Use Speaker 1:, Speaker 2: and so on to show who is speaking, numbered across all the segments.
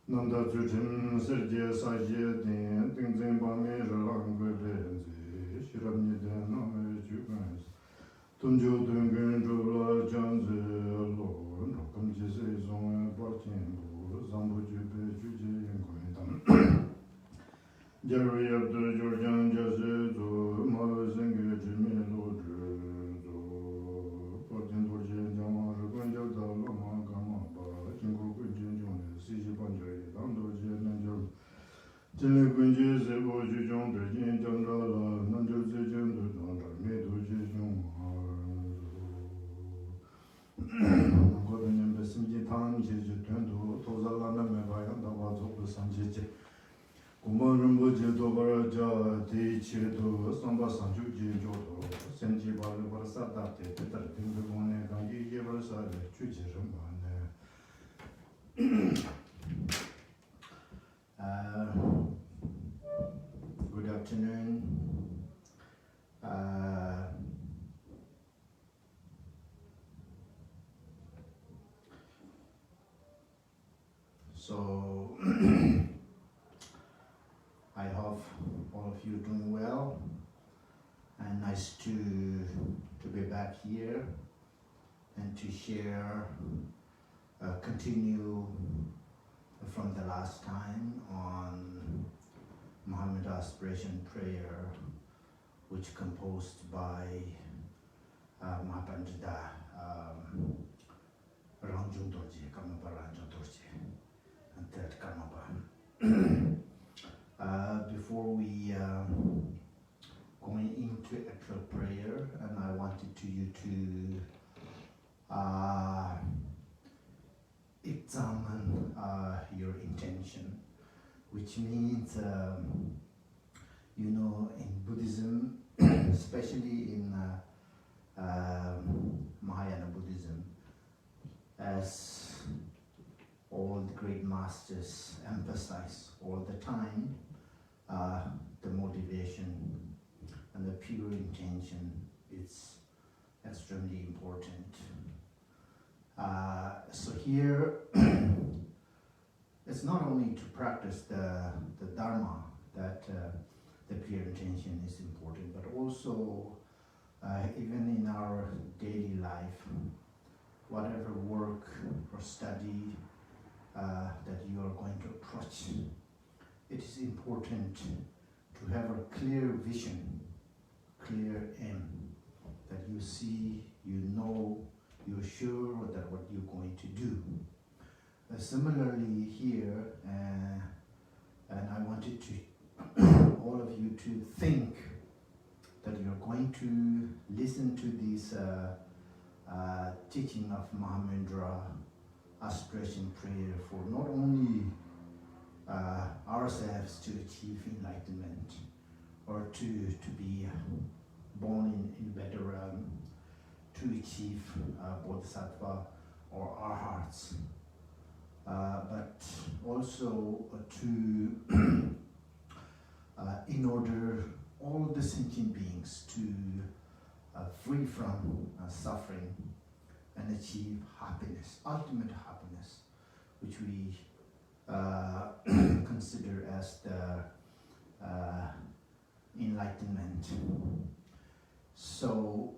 Speaker 1: Nanda Tsuchin Sergye Sajye Din Tingzin Bami Ralang Gwenzi Shiramni Den Name Chugans Tunju Dungun Jula Janzi Lo Nokam Jise Zong Barchin Bu Zambu Jube Juji Yingwen Jerry Abdu Jorjan Jase Zo Ma Zengi Jimi Lo Zo Barchin Dorje Jama Rukun Jabda Lama Gama Ba Jingu Kunjin Jone Siji Banjari Dando Jenanjol Jene Kunji Sebo Jujong Berjin Jandrala Nanjo Zejen Dudandra Medu Jejong Godanyan Besimji Tan Jeju Tundu Tozalana Mebayan Dava Zobu Sanjeje Kumban Rumbu Jeto Baraja Te Cheto Samba Sanju Jejo Senji Bali Barasata Te Petar Tindu Gone Gangi Yebarasa Chuji Rumbane Good afternoon. So I hope all of you doing well, and nice to be back here and to share, continue from the last time on Muhammad Aspiration Prayer, which composed by Mahapandita Rangjung Dorje, Karmapa Rangjung Dorje, and third Karmapa. Before we going into actual prayer, and I wanted you to examine your intention, which means, you know, in Buddhism, especially in Mahayana Buddhism, as all the great masters emphasize all the time, the motivation and the pure intention is extremely important. So here, it's not only to practice the Dharma that the pure intention is important, but also even in our daily life, whatever work or study that you are going to approach, it is important to have a clear vision, clear aim, that you see, you know, you're sure that what you're going to do. Similarly here, and I wanted to all of you to think that you're going to listen to this teaching of Mahamudra Aspiration Prayer for not only ourselves to achieve enlightenment or to be born in better realm, to achieve bodhisattva or our hearts, but also to in order all the sentient beings to free from suffering and achieve happiness, ultimate happiness, which we consider as the enlightenment. So,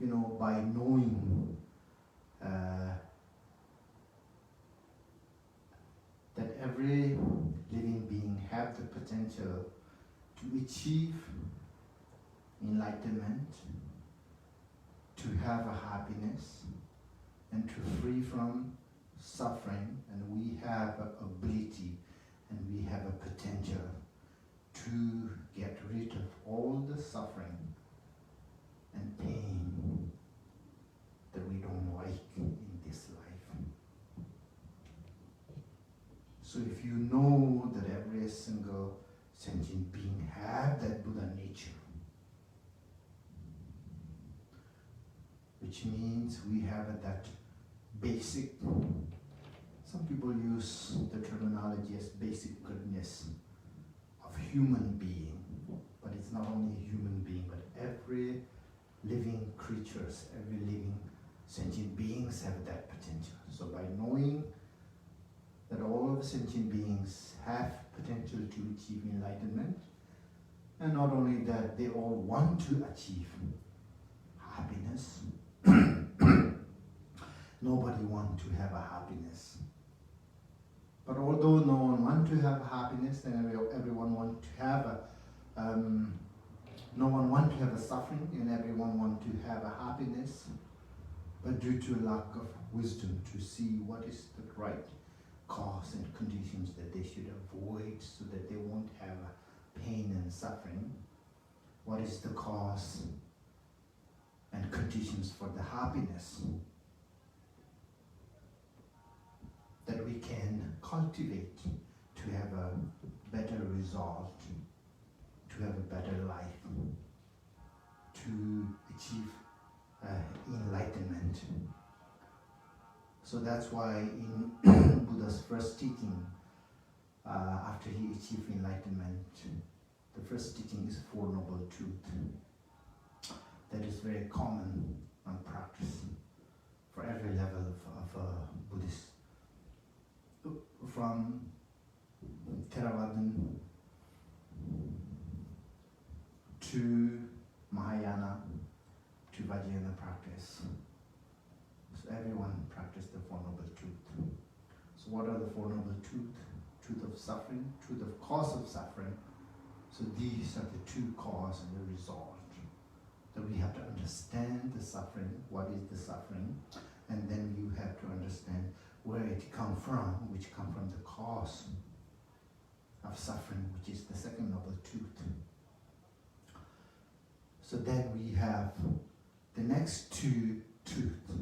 Speaker 1: you know, by knowing that every living being have the potential to achieve enlightenment, to have a happiness, and to free from suffering, and we have an ability and we have a potential to get rid of all the suffering and pain that we don't like in this life. So if you know that every single sentient being have that Buddha nature, which means we have that basic, some people use the terminology as basic goodness of human being, but it's not only human being, but every living creatures, every living sentient beings have that potential. So by knowing that all of the sentient beings have potential to achieve enlightenment, and not only that, they all want to achieve happiness. Nobody wants to have a happiness. But although no one wants to have happiness, and everyone wants to have a, no one wants to have a suffering, and everyone wants to have a happiness. But due to a lack of wisdom to see what is the right cause and conditions that they should avoid so that they won't have pain and suffering, what is the cause and conditions for the happiness that we can cultivate to have a better result, to have a better life, to achieve enlightenment. So that's why in Buddha's first teaching, after he achieved enlightenment, the first teaching is Four Noble Truths. That is very common on practice for every level of a Buddhist, from Theravadan to Mahayana to Vajrayana practice. So everyone practiced the Four Noble Truths. So what are the Four Noble Truths? Truth of suffering, truth of cause of suffering. So these are the two cause and the result. That we have to understand the suffering, what is the suffering, and then you have to understand where it comes from, which comes from the cause of suffering, which is the second noble truth. So then we have the next two truths.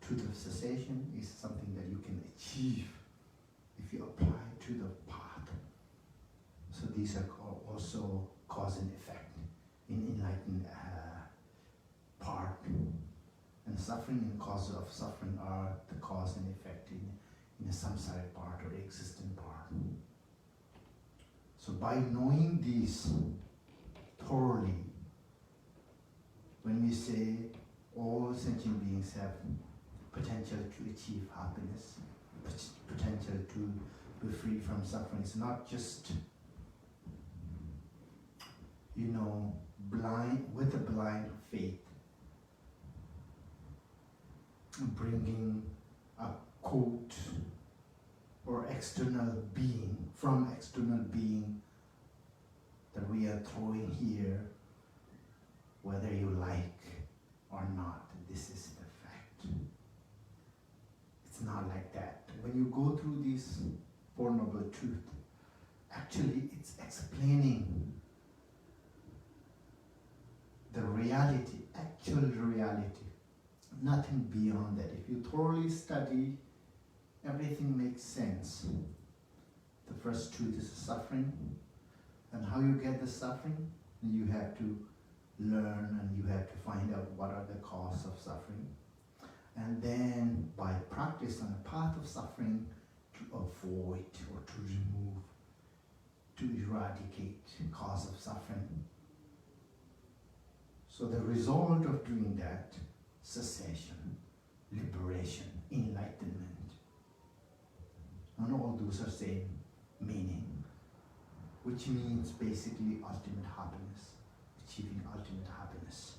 Speaker 1: Truth of cessation is something that you can achieve if you apply to the path. So these are also cause and effect in enlightened part. And suffering and cause of suffering are the cause and effect in a samsaric part or existent part. So by knowing these thoroughly, when we say all sentient beings have potential to achieve happiness, potential to be free from suffering, it's not just, with a blind faith, bringing a quote or external being, from external being that we are throwing here, whether you like or not, this is the fact. It's not like that. When you go through these Four Noble Truths, actually it's explaining the reality, actual reality, nothing beyond that. If you thoroughly study, everything makes sense. The first truth is suffering, and how you get the suffering, you have to learn and you have to find out what are the causes of suffering. And then by practice on the path of suffering, to avoid or to remove, to eradicate cause of suffering. So the result of doing that, cessation, liberation, enlightenment, and all those are same meaning, which means basically ultimate happiness, achieving ultimate happiness.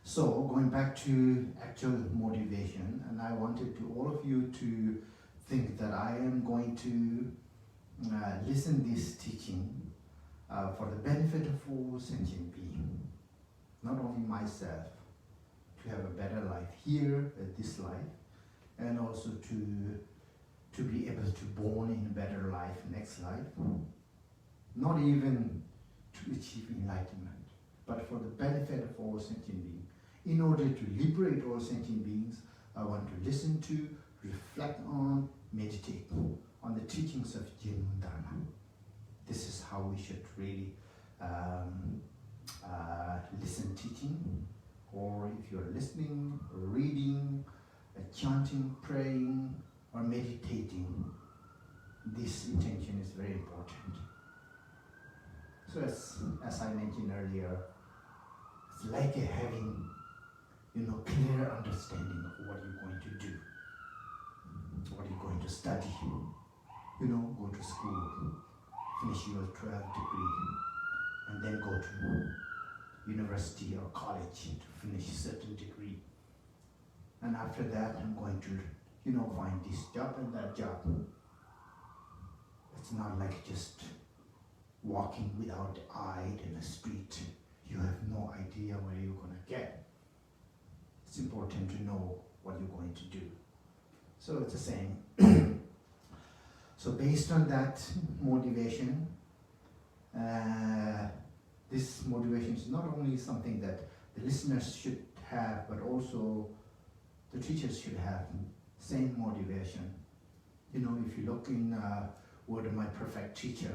Speaker 1: So going back to actual motivation, and I wanted to all of you to think that I am going to listen this teaching for the benefit of all sentient beings, not only myself, to have a better life here, this life, and also to be able to born in a better life, next life, not even to achieve enlightenment, but for the benefit of all sentient beings. In order to liberate all sentient beings, I want to listen to, reflect on, meditate on the teachings of genuine Dharma. This is how we should really listen teaching, or if you're listening, reading, chanting, praying, or meditating, this intention is very important. So as I mentioned earlier, it's like having clear understanding of what you're going to do, what you're going to study. Go to school, finish your 12th degree, and then go to university or college to finish certain degree. And after that, I'm going to, find this job and that job. It's not like just walking without eye in the street. You have no idea where you're going to get. It's important to know what you're going to do. So it's the same. So based on that motivation, this motivation is not only something that the listeners should have, but also the teachers should have same motivation. If you look in Word of My Perfect Teacher,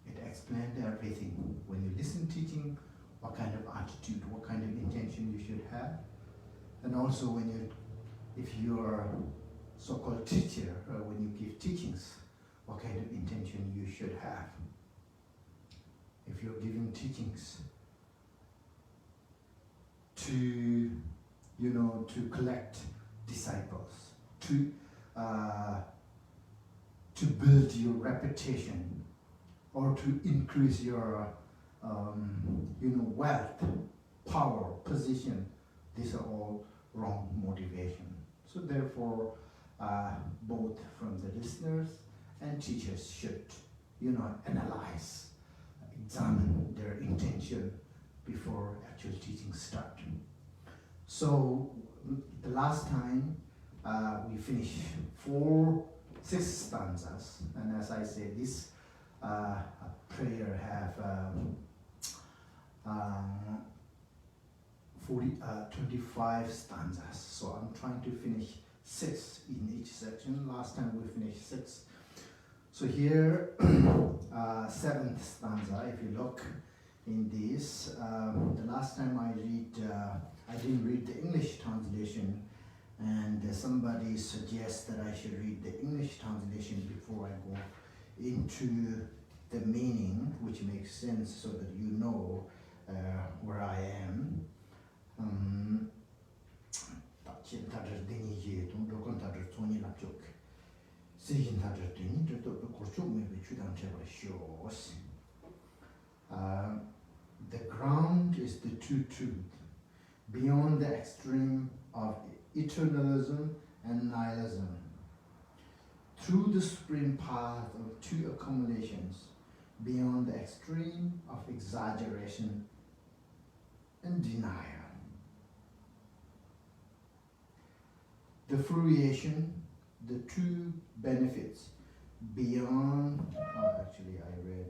Speaker 1: it explained everything. When you listen teaching, what kind of attitude, what kind of intention you should have. And also if you're so-called teacher, when you give teachings, what kind of intention you should have. If you're giving teachings to collect disciples, to build your reputation, or to increase your wealth, power, position, these are all wrong motivation. So therefore, both from the listeners and teachers should, analyze, examine their intention before actual teaching start. So the last time we finished 6 stanzas, and as I said, this prayer have 25 stanzas. So I'm trying to finish 6 in each section. Last time we finished 6. So here, 7th stanza, if you look in this, the last time I didn't read the English translation, and somebody suggests that I should read the English translation before I go into the meaning, which makes sense so that you know where I am. The ground is the true truth, beyond the extreme of eternalism and nihilism, through the supreme path of 2 accumulations, beyond the extreme of exaggeration and denial. The fruition, the 2 benefits, beyond, actually I read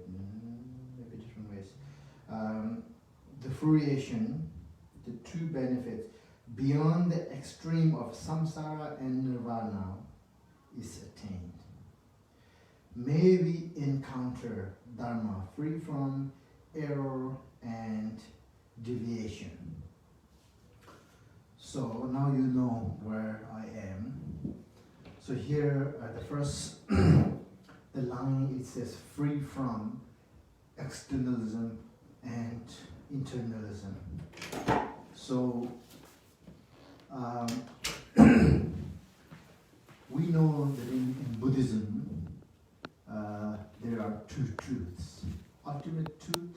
Speaker 1: maybe different ways. The fruition, the 2 benefits, beyond the extreme of samsara and nirvana is attained. May we encounter Dharma free from error and deviation. So now you know where I am. So here at the first, the line, it says free from externalism and internalism. So we know that in Buddhism there are 2 truths, ultimate truth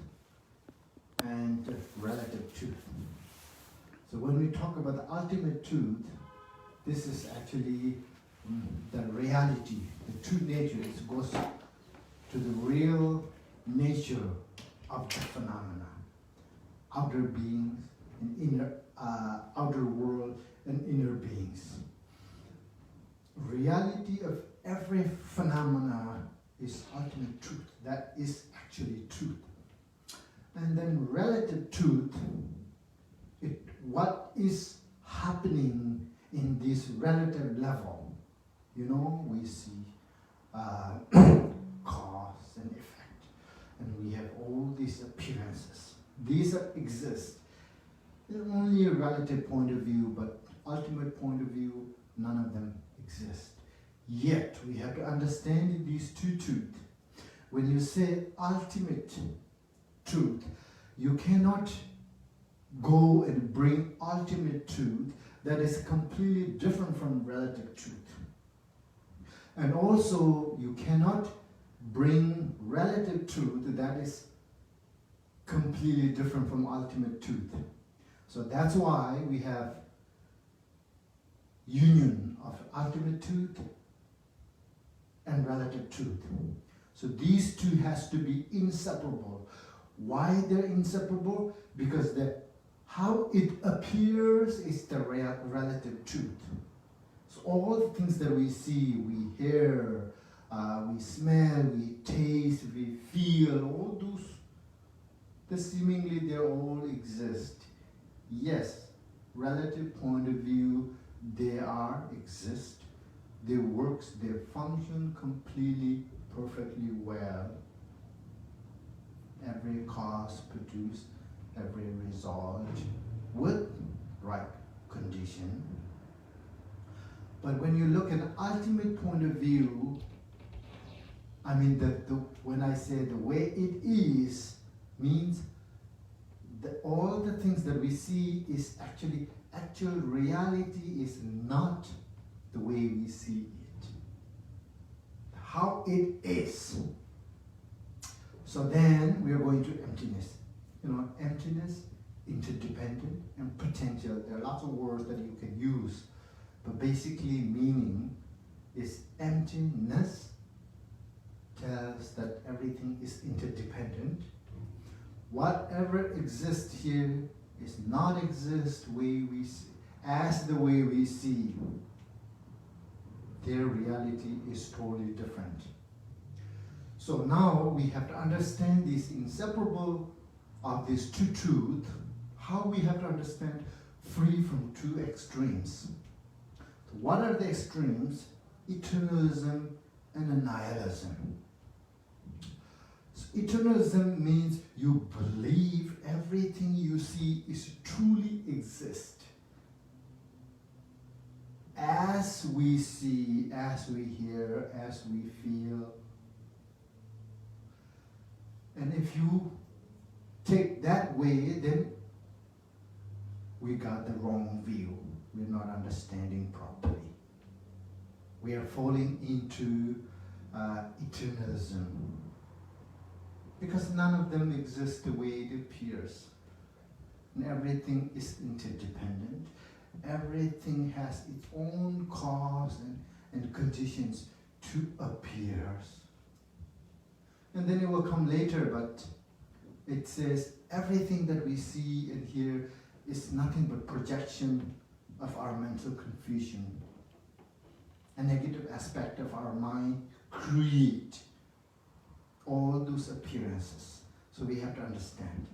Speaker 1: and relative truth. So when we talk about the ultimate truth, this is actually the reality, the true nature. It goes to the real nature of the phenomena, outer beings and inner, outer world and inner beings. Reality of every phenomena is ultimate truth. That is actually truth. And then relative truth, what is happening in this relative level. We see cause and effect. and we have all these appearances. These exist. They're only a relative point of view, but ultimate point of view, none of them exist. Yet, we have to understand these two truths. When you say ultimate truth, you cannot go and bring ultimate truth that is completely different from relative truth. And also, you cannot bring relative truth that is completely different from ultimate truth. So that's why we have union of ultimate truth and relative truth. So these two has to be inseparable. Why they're inseparable? Because how it appears is the relative truth. So all the things that we see, we hear, we smell, we taste, we feel, all those, seemingly they all exist. Yes, relative point of view, they exist. They works, they function completely, perfectly well. Every cause produce every result with right condition. But when you look at the ultimate point of view, I mean when I say the way it is, means that all the things that we see is actual reality is not the way we see it. How it is. So then we are going to emptiness. Emptiness, interdependent, and potential. There are lots of words that you can use, but basically meaning is emptiness tells that everything is interdependent. Whatever exists here is not exist as the way we see. Their reality is totally different. So now we have to understand this inseparable of these two truths, how we have to understand free from two extremes. So what are the extremes? Eternalism and nihilism. So eternalism means you believe everything you see is truly exist. As we see, as we hear, as we feel. And if you take that way, then we got the wrong view. We're not understanding properly. We are falling into eternalism. Because none of them exists the way it appears. And everything is interdependent. Everything has its own cause and conditions to appear. And then it will come later, but it says everything that we see and hear is nothing but projection of our mental confusion. A negative aspect of our mind create all those appearances. So we have to understand.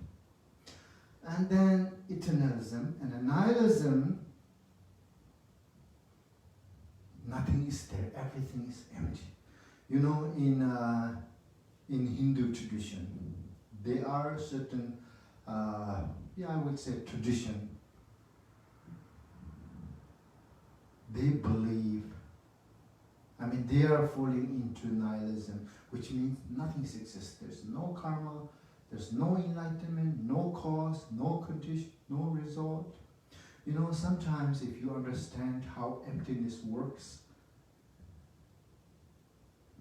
Speaker 1: And then eternalism and nihilism, nothing is there, everything is empty. In Hindu tradition, there are certain, I would say tradition. They believe, they are falling into nihilism, which means nothing exists. There's no karma, there's no enlightenment, no cause, no condition, no result. Sometimes if you understand how emptiness works,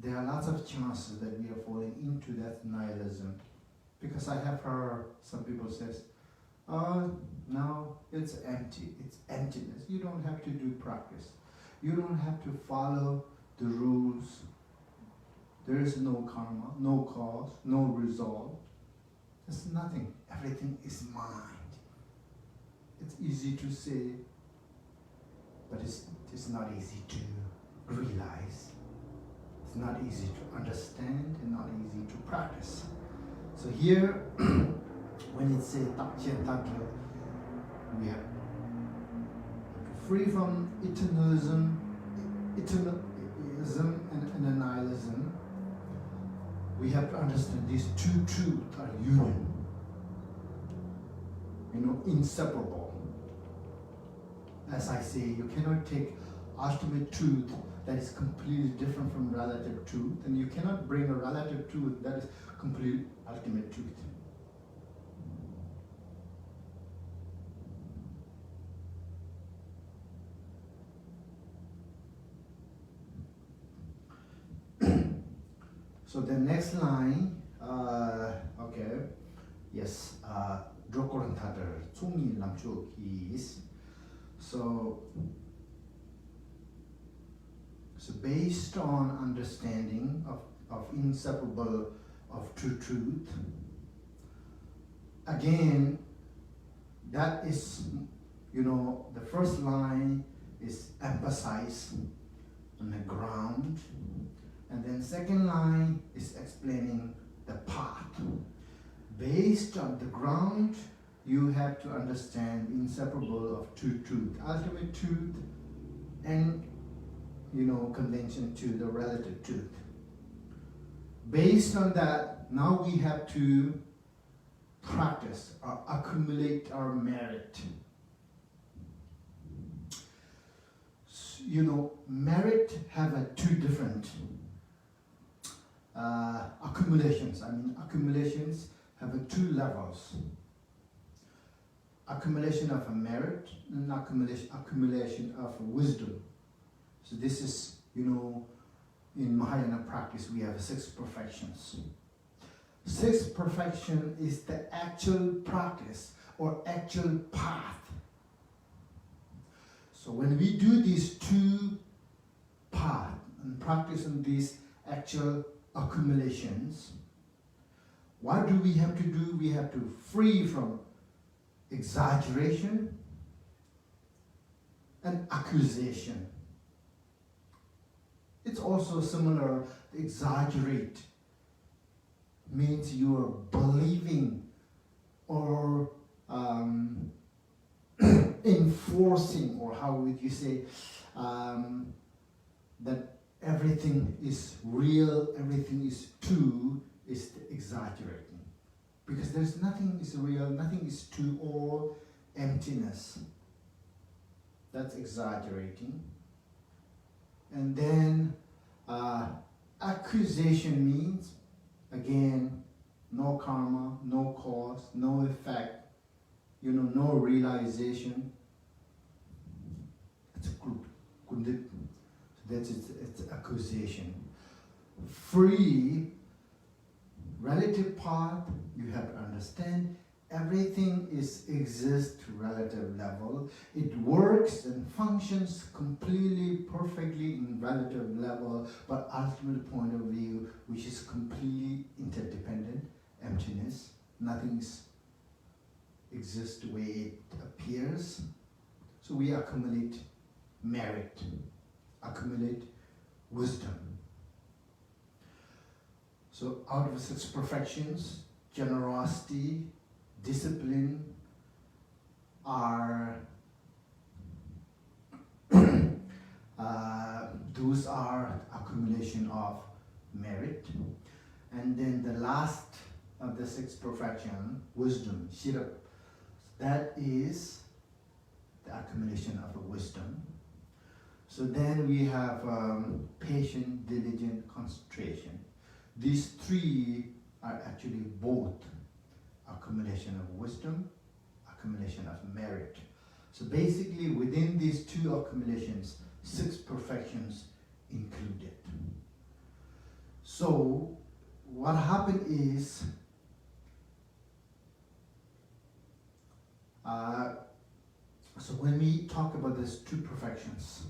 Speaker 1: there are lots of chances that we are falling into that nihilism. Because I have heard some people says, no, it's empty, it's emptiness. You don't have to do practice. You don't have to follow the rules. There is no karma, no cause, no result. There's nothing. Everything is mind. It's easy to say, but it's not easy to realize. It's not easy to understand and not easy to practice. So here, when it says Taksha, we have free from eternalism and nihilism. we have to understand these two truths are union, inseparable. As I say, you cannot take ultimate truth that is completely different from relative truth, and you cannot bring a relative truth that is complete ultimate truth. So the next line, okay, yes, Drokorantadar Tsumi Lamchuk is, so based on understanding of inseparable of true truth, again, that is, the first line is emphasized on the ground, and then second line is explaining the path. Based on the ground, you have to understand inseparable of true truth, ultimate truth, and convention to the relative truth. Based on that, now we have to practice or accumulate our merit. Merit have two different accumulations. Accumulations have two levels. Accumulation of a merit and accumulation of wisdom. So this is, in Mahayana practice, we have 6 perfections. 6 perfection is the actual practice or actual path. So when we do these 2 paths and practice on these actual accumulations, what do we have to do? We have to free from exaggeration and accusation. It's also similar. Exaggerate means you are believing or enforcing, or how would you say, that everything is real, everything is true, is exaggerating. Because there's nothing is real, nothing is true, all emptiness. That's exaggerating. And then accusation means, again, no karma, no cause, no effect, no realization. It's a group. So that's it's accusation. Free, relative path, you have to understand everything exists relative level. It works and functions completely, perfectly in relative level, but ultimate point of view, which is completely interdependent, emptiness. Nothing exists the way it appears. So we accumulate merit, accumulate wisdom. So out of 6 perfections, generosity, discipline are those are accumulation of merit. And then the last of the 6 perfection, wisdom, shira, that is the accumulation of wisdom. So then we have patient, diligent, concentration. These 3 are actually both accumulation of wisdom, accumulation of merit. So basically within these 2 accumulations, 6 perfections included. So what happened is, so when we talk about these 2 perfections,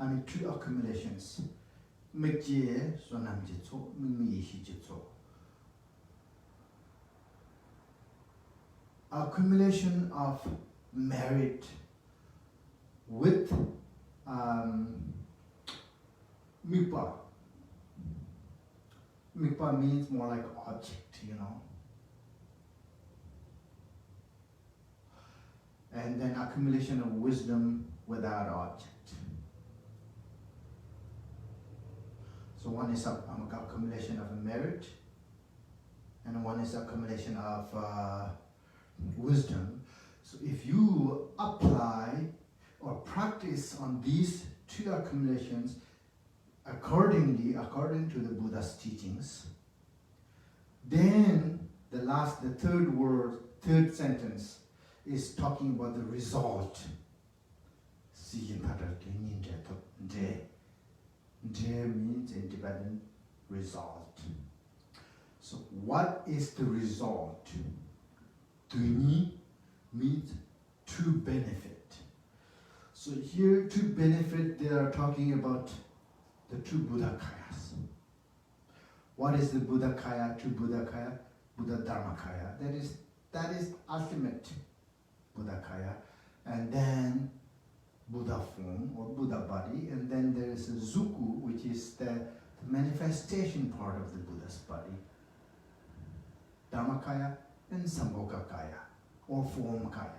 Speaker 1: 2 accumulations, accumulation of merit with mikpa. Mikpa means more like object, And then accumulation of wisdom without object. So one is accumulation of merit, and one is accumulation of wisdom. So if you apply or practice on these two accumulations according to the Buddha's teachings, then the third sentence is talking about the result. De means independent result. So what is the result? Duni means to benefit. So here to benefit, they are talking about the two Buddhakayas. What is the Buddhakaya, two Buddhakaya? Buddha Dharmakaya. That is ultimate Buddhakaya. And then Buddha form or Buddha body, and then there is a Zuku, which is the manifestation part of the Buddha's body. Dharmakaya and Sambhogakaya, or form kaya.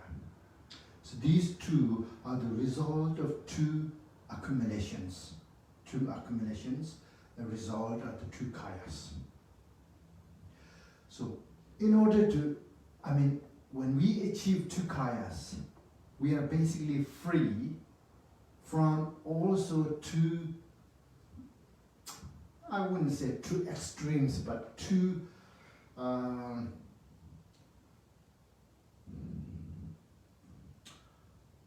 Speaker 1: So these two are the result of two accumulations. The result of the two kayas. So in order to, when we achieve two kayas, we are basically free from also two, I wouldn't say two extremes, but two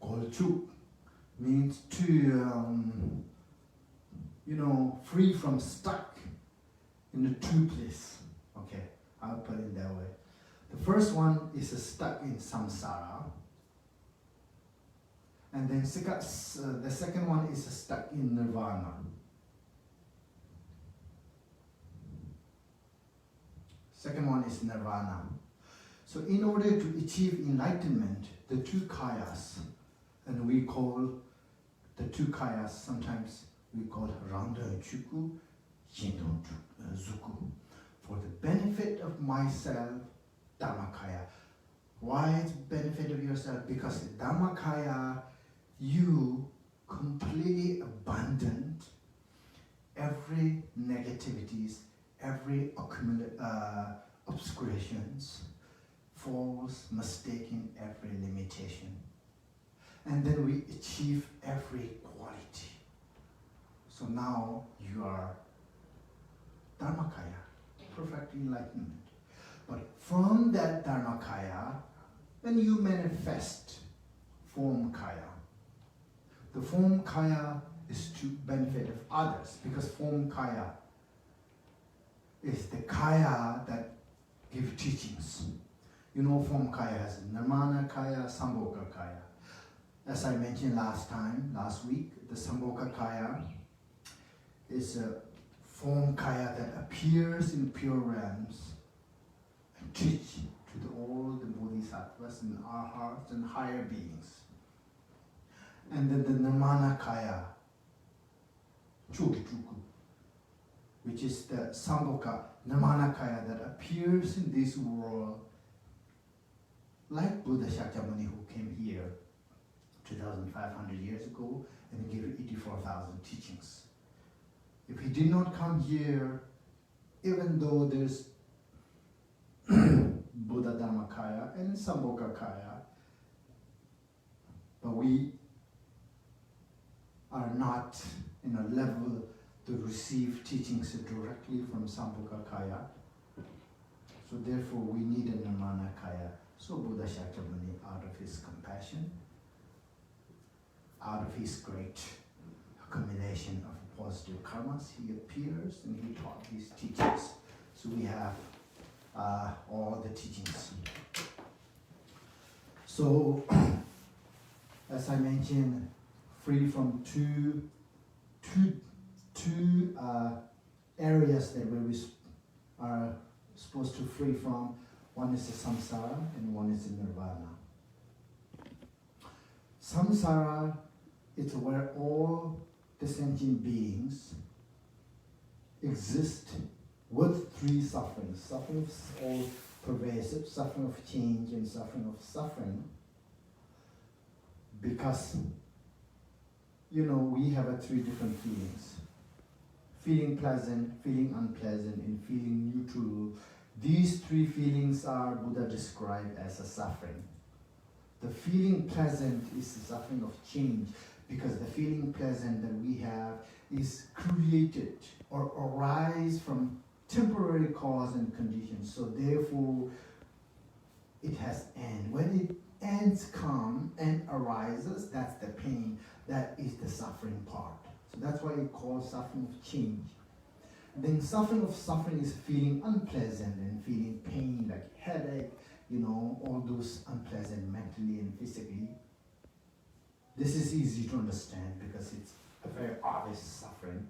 Speaker 1: Golchuk means to, free from stuck in the two place. Okay, I'll put it that way. The first one is stuck in samsara, and then the second one is stuck in nirvana. Second one is nirvana. So in order to achieve enlightenment, the two kayas, and we call the two kayas, sometimes we call Randa Chuku, Jindon Zuku. For the benefit of myself, Dharmakaya. Why it's benefit of yourself? Because in Dharmakaya, you completely abandon every negativities, every obscurations, false, mistaken, every limitation. And then we achieve every quality. So now you are Dharmakaya, perfect enlightenment. But from that Dharmakaya, then you manifest form kaya. The form kaya is to benefit of others, because form kaya is the kaya that give teachings. Form kaya has Nirmana kaya, Sambhoga kaya. As I mentioned last week, the Sambhoga kaya is a form kaya that appears in pure realms and teach to all the bodhisattvas in our hearts and higher beings. And then the Nirmana kaya, Chukichuku, which is the Sambhoga Nirmana kaya that appears in this world, like Buddha Shakyamuni, who came here 2,500 years ago and gave 84,000 teachings. If he did not come here, even though there's Buddha Dharmakaya and Sambhogakaya, but we are not in a level to receive teachings directly from Sambhogakaya. So therefore we need a Nirmanakaya. So Buddha Shakyamuni, out of his compassion, out of his great accumulation of positive karmas, he appears and he taught his teachings. So we have all the teachings. So, as I mentioned, free from two areas that we are supposed to free from. One is the samsara and one is the nirvana. Samsara is where all the sentient beings exist with three sufferings. Suffering is all pervasive, suffering of change and suffering of suffering. Because, we have three different feelings. Feeling pleasant, feeling unpleasant, and feeling neutral, These three feelings are Buddha described as a suffering. The feeling present is the suffering of change, because the feeling present that we have is created or arise from temporary cause and conditions. So therefore, it has end. When it ends come and arises, that's the pain. That is the suffering part. So that's why it calls suffering of change. Then suffering is feeling unpleasant and feeling pain like headache, all those unpleasant mentally and physically. This is easy to understand because it's a very obvious suffering.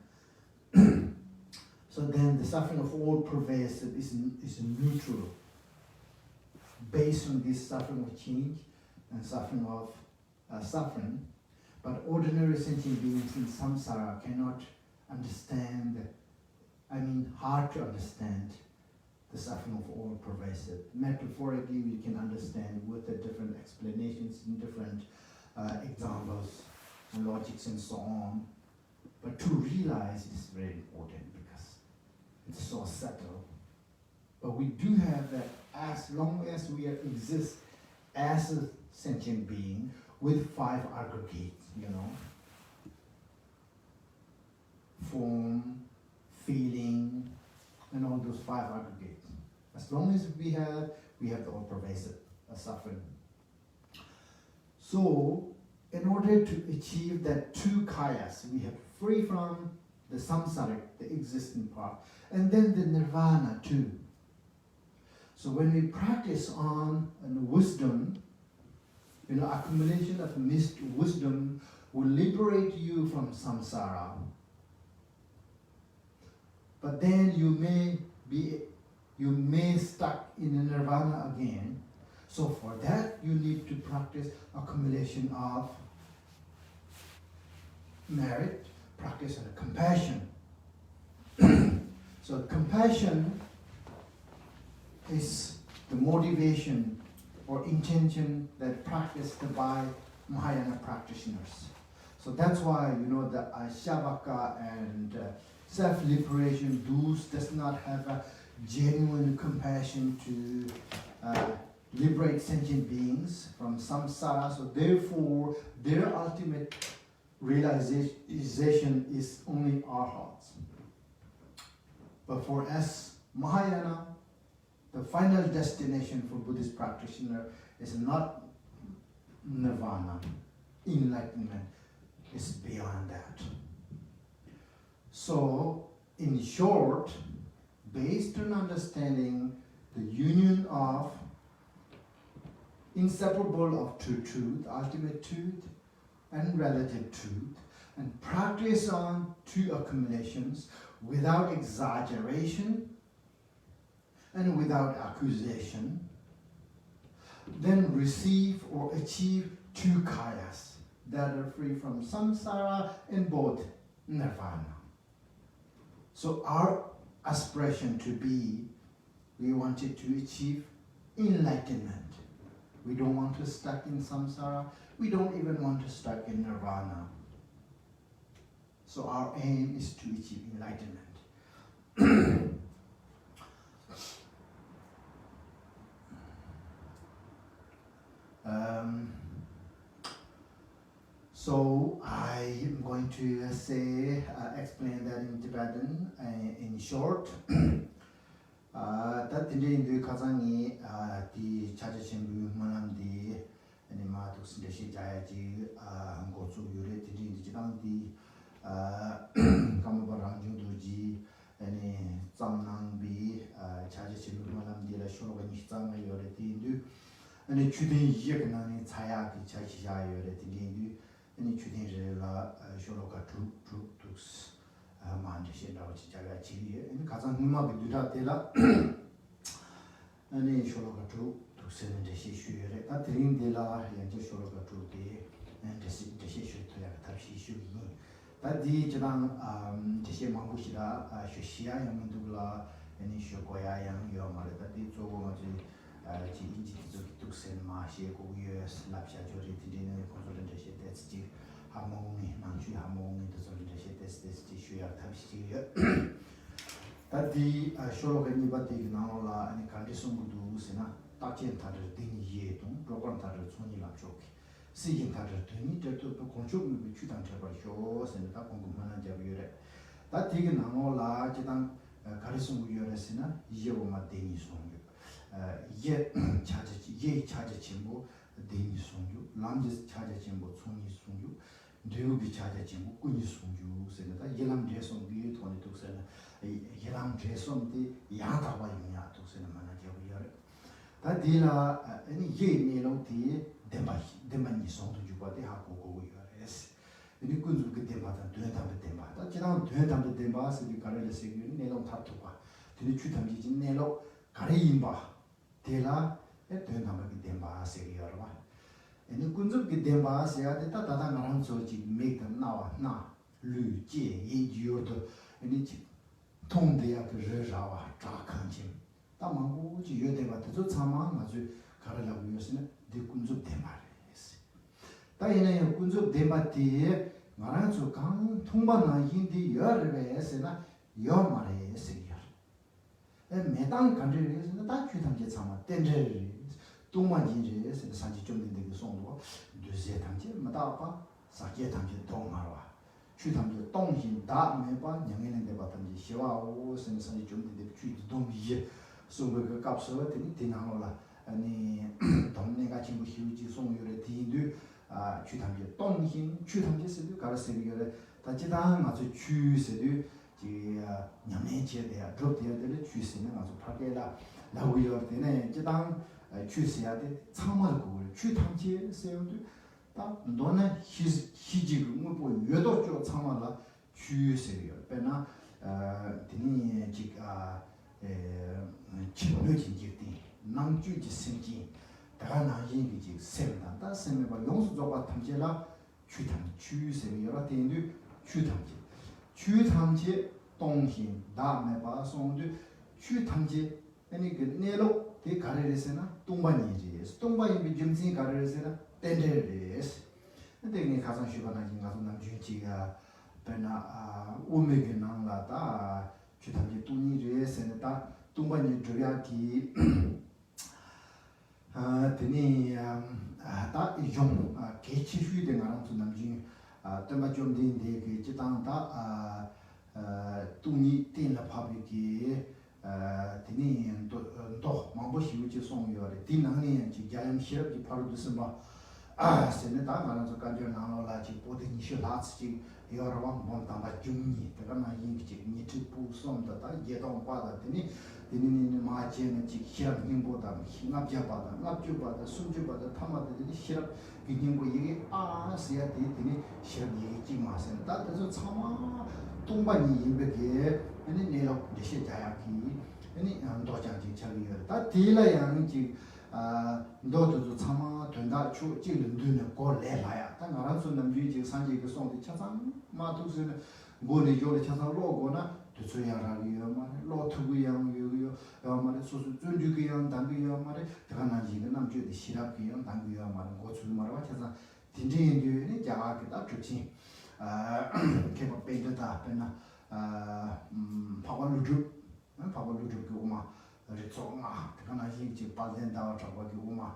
Speaker 1: So then the suffering of all pervasive is neutral, based on this suffering of change and suffering of suffering. But ordinary sentient beings in samsara cannot understand, hard to understand the suffering of all pervasive. Metaphorically, we can understand with the different explanations and different examples and logics and so on. But to realize is very important because it's so subtle. But we do have that as long as we exist as a sentient being with 5 aggregates, form, feeling, and all those 5 aggregates. As long as we have the all-pervasive suffering. So, in order to achieve that 2 kayas, we have free from the samsaric, the existing part, and then the nirvana too. So when we practice on wisdom, accumulation of missed wisdom will liberate you from samsara. But then you may stuck in a nirvana again. So for that you need to practice accumulation of merit, practice of compassion. So compassion is the motivation or intention that practiced by Mahayana practitioners. So that's why the Shavaka and self-liberation does not have a genuine compassion to liberate sentient beings from samsara. So therefore, their ultimate realization is only arhats. But for us, Mahayana, the final destination for Buddhist practitioner is not nirvana, enlightenment. It's beyond that. So, in short, based on understanding the union of inseparable of two truth, ultimate truth and relative truth, and practice on 2 accumulations without exaggeration and without accusation, then receive or achieve 2 kayas that are free from samsara and both nirvana. So our aspiration to be, we wanted to achieve enlightenment. We don't want to stuck in samsara. We don't even want to stuck in nirvana. So our aim is to achieve enlightenment. So I am going to explain that in Tibetan in short. That the Kazangi, the Chachachimbu Manamdi, and the Matus de Shijaji, Gosu Yure, the Jidandi, Kamabarang Juduji, and Zamnang B, Chachachimbu Manamdi, the Shoroganishanga Yore, and the Chudin Yakanani Tayaki Chachija Yore, and the Chudin Shoroka Trux. Mandishi Jaga Chili, and Kazanuma Dutela, and Shoroka to send the Shishu, at Ring de la, and the Shoroka to and the Shishu to Tashi. That the Jalan, the Shemabushida, Shishia, Yamandula, and Shokoya, Yamara, that the Togomaji, to send Mashi, years, Lapsha, Jori, dinner, consultation, that's the Hamoni, Nanchi Hamoni, the solidation, this tissue of Tabshi. Tadi sholo ni bati na la ani kandi sumbudu sina tachen tar ding ye tung program tar chuni la chok si yin tar tuni de to koncho mi chu dang cha ba sho sen ta kong mana ja yure ta ti na la ji dang kari sumbu yure sina ye wo ma de ni song ye cha cha chimbo de ni song yu lam ji cha cha chimbo chuni song yu Dew bi cha cha chimbo ku ni song yu sen ta ye lam je song bi to ni to sen yelam jesom di yada wa yunya to se na mana je yare ta di la ani ye ne lo di demba ni song du ba de ha ko yare es ni kun zu ge demba da de demba ta ji dang de demba se di kare le se ni ne lo ta to ba de chu tam ji ne lo kare yin ba de la e de ge demba se yare ba ni kun zu ge demba se ya de ta da ngarang zo ji me ta na wa na lu jie yin ji yo de ni通的呀，个热啥哇，扎看清，大忙估计有点吧，这就长忙嘛，就看了两个月是呢，得工作点嘛的是。但现在有工作点嘛的，我那就刚通把那印的有了呗是呢，有嘛的是有。每当看这个是那大区他们就长嘛，等着东莞进去是上去种的那个松多，就是他们就没大把，啥些他们就懂嘛了。去他们就东西大没把两个人的把他们就希望我身上就的去东西，送个个搞手的你听上了，你同那个全部手机送有的地图啊，去他们就东西，去他们就是就搞了谁个的，他这当嘛就去谁的，这两年前的呀，昨天的去谁呢嘛就拍给了，然后有的呢这当去谁啊的，长嘛的过去他们去谁有的。다 너네 희지를 뭐 외도 쪽 참아라 주세요. 배나 드니 지가 진료진지디 남주지 생기 다가나 얘기지 셈다. 다 셈에 봐 용수조가 탐제라 주탐 주세요. 여러 대인도 주탐제 동신 다음에 봐 송도 주탐제 아니 그 내로 대 가르에서나 동반이지. 동반이 비중진 가르에서나 tenderes 근데 가상 시간이 가서 남주지가 배나 오메게 나라다 주담지 돈이 레센다 동반이 저야기 드니 다 이종 개치 휴대 가는 남주 때마 좀 된데 그 지당다 돈이 된라 파브리기 드니 또 망보 시우지 송요래 디낭니 지야임 시럽지 바로 무슨 뭐 세네 다 말아서 간절 나눠라 지 보더니 쇼라츠 여러 번 본다마 중니 내가 인기 니트 부송다 다 예동 받았더니 드니니 마치는 지 시럽 힘보다 힘압자받아 납주받아 숨주받아 타마들이 시럽 기능고 이게 아세야 되더니 시럽 얘기 마센 다 그래서 참아 동반이 인백에 아니 내가 대신 자야기 아니 도장지 처리를 다 딜라양지 너도 참아 된다 주 지는도는 고래라야 다 나라서 남주지 산지가 송의 차상 마도스는 뭐를 요래 차상 로고나 도서야라기요 말 로트구양 요요 말에 소소 준주기양 단기요 말에 대가나지는 남주의 시랍기요 단기요 말은 고출 말과 차상 딘진인들이 자가기다 좋지 개발 빼다 빼나 파벌루주 그 오마 리조마 그러나 이제 발된다고 저거기 오마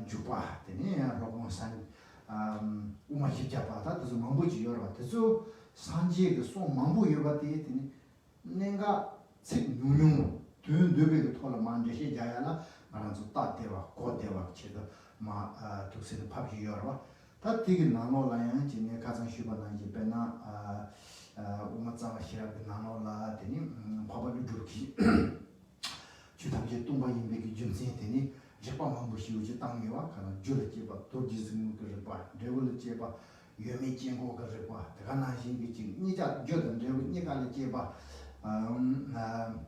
Speaker 1: 주바 되니 로봉산 오마 집잡아다 그래서 망보지 여러 그래서 산지에 그송 망보 여러 되니 내가 책 누용 돈 되게 돌아 만지 해야야라 말아서 따대와 고대와 제도 마 독세는 밥이 여러 다 되게 나눠라야 진에 가장 쉬바나 이제 배나 오마자가 시라고 나눠라 되니 밥을 주기 주담제 동바인 백이 준세 되니 제빵만 보시오지 땅이와 가는 줄을 봐 도지스는 그를 봐 레벨을 제봐 유미 진고 그를 봐 내가 나신이 지 니자 저든 레벨 니가를 제봐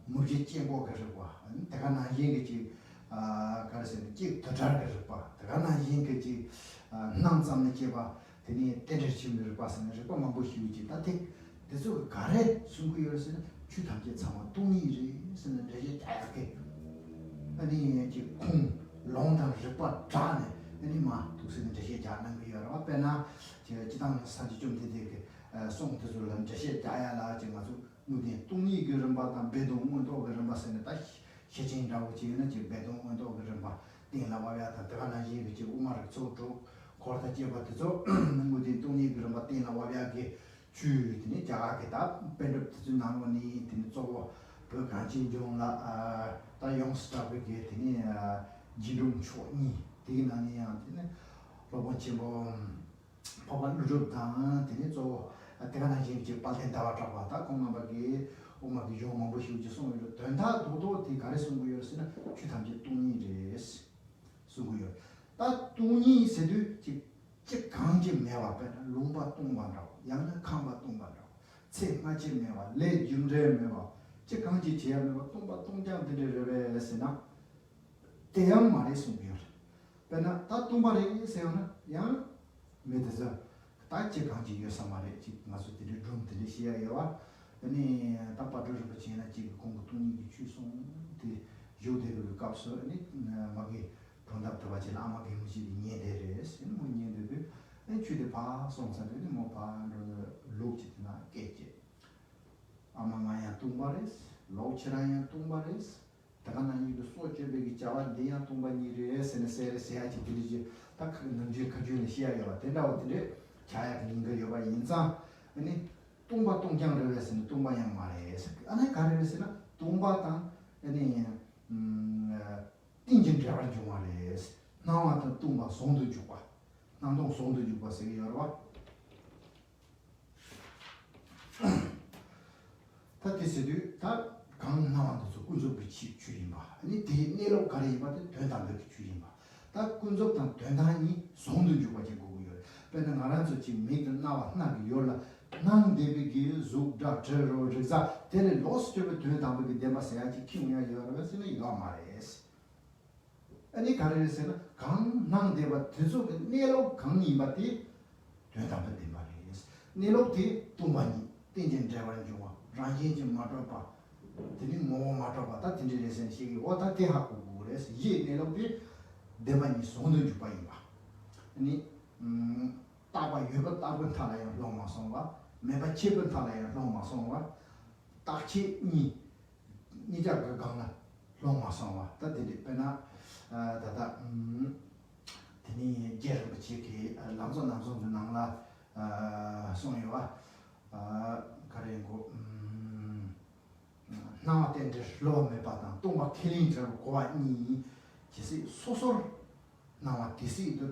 Speaker 1: 무지 진고 그를 봐 내가 나신이 지 가르쳐 지 더잘 그를 봐 내가 나신이 지 남zamne 제봐 되니 때려치면을 봤으면 제빵만 보시오지 다티 그래서 가래 숨고여서는 주담제 참아 동의를 쓰는 데에 다양하게 아니 이제 콩 롱당 접바 자네 아니 마 독스는 데에 자는 거 여러 앞에나 제 지당 사지 좀 되게 song to zulan jase daya la jinga zu nudi tungni ge ramba dan bedong undo ge ramba sene ta shechin rawo ji na ji bedong undo ge ramba ting la wa ya ta ta na ji ge ji umar zo zo korta ji ba de zo nudi tungni ge ramba ting la wa ya ge chu ni ja ge da ben de zu na no ni tin zo be kan jin jong la ta yong sta be ge tin ji dong chuo ni de na ni ya tin lo bon chi bo papan rup dang tene zo tegana jing ji palten dawa trawa ta kong ma gi oma gi jo ma bo shi ji song ro den da do do ti gare song yo sina chu tam ji tuni res su yo ta tuni se du ji ji gang ji me wa pe long ba tong ba ra yang na khang ba tong ba ra che ma ji me wa le jum re me wa ji gang ji je me wa tong ba tong jang de re sina te yang ma re song yo pe na ta tong ba re se na yang 메드자 다치 강지 요사마레 지 마수들이 룸들이 시야요와 아니 답바들 붙이나 지 공부통이 추송 데 요데를 값서 아니 마게 돈답도 바지 아마게 무지 니에데레스 뭐 니에데데 에 주데 바 송사데 뭐바 로치나 깨제 아마마야 tumbares 로치라야 tumbares 다가나니도 소체베기 자와 데야 tum바니레스 네세레스 야지 들리지 딱 능지 가지고 시야가 된다 어디래 자야 그린 거 여봐 인상 아니 똥바 똥장을 해서는 똥바양 말에 안에 가르에서는 똥바당 아니 띵진 잡아는 좀 말에 나와도 똥바 손도 주고 남동 손도 주고 세게 여봐 다 됐어도 다 강나와도 군조 비치 줄임바 아니 대내로 가리바도 된다는 게 줄임바 딱 군족당 된다니 손도 주고 지고요. 근데 나라서 지금 메드 나와 나기 요라 난 데비기 죽다 저로자 데레 로스트베 된다고 데마세야지 키우냐 여러분은 이거 말이에요. 아니 가르에서는 강낭 데바 대조 내로 강이마티 된다고 데 말이에요. 내로티 tumani 땡진 잡아는 중아 라진지 마더바 데니 뭐 마더바 다 딘데레선 시기 오다 대하고 그래서 이 내로티 대만이 손을 주 봐봐. 아니 따바 유가 따번 타라요. 로마송과 매바 치번 타라요. 로마송과 딱치 니자 그 강나 로마송과 다들이 배나 다다 드니 제르 치기 남선 남선 나라 송이와 가래고 나한테 로메 바다 동바 킬링저 고아니 지시 소설 나와 디시도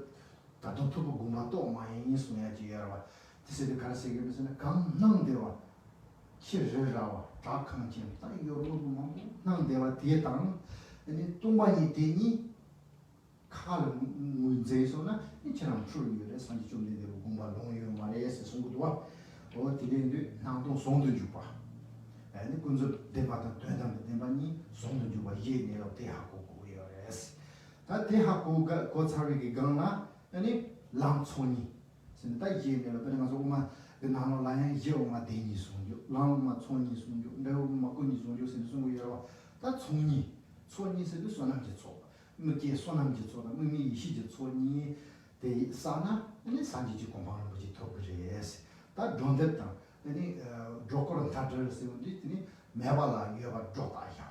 Speaker 1: 다도 투고 고마도 많이 있어야지 여러분 디시도 가르치기 위해서는 강낭대와 치르라와 작강진 다 여러분 낭대와 뒤에 땅 아니 동반이 되니 칼 문제에서는 이처럼 추리를 산지 좀 되고 공부 농요 말에서 송구도와 디레인데 나도 손도 주봐 아니 군저 대마다 된다는 대만이 손도 주봐 예내로 대하고 다 대학고가 고차리기 강나 아니 람촌이 진짜 예면을 그러면서 오마 나노 라인 예오마 데니 송요 람마 촌이 송요 내오마 군이 송요 선송고 여러 다 촌이 촌이서도 소남지 초 뭐게 소남지 초다 뭐미 시지 촌이 대 사나 아니 산지지 공방을 뭐지 더 그래스 다 존댓다 아니 조커는 다들 세운디 아니 매발라 여바 조다야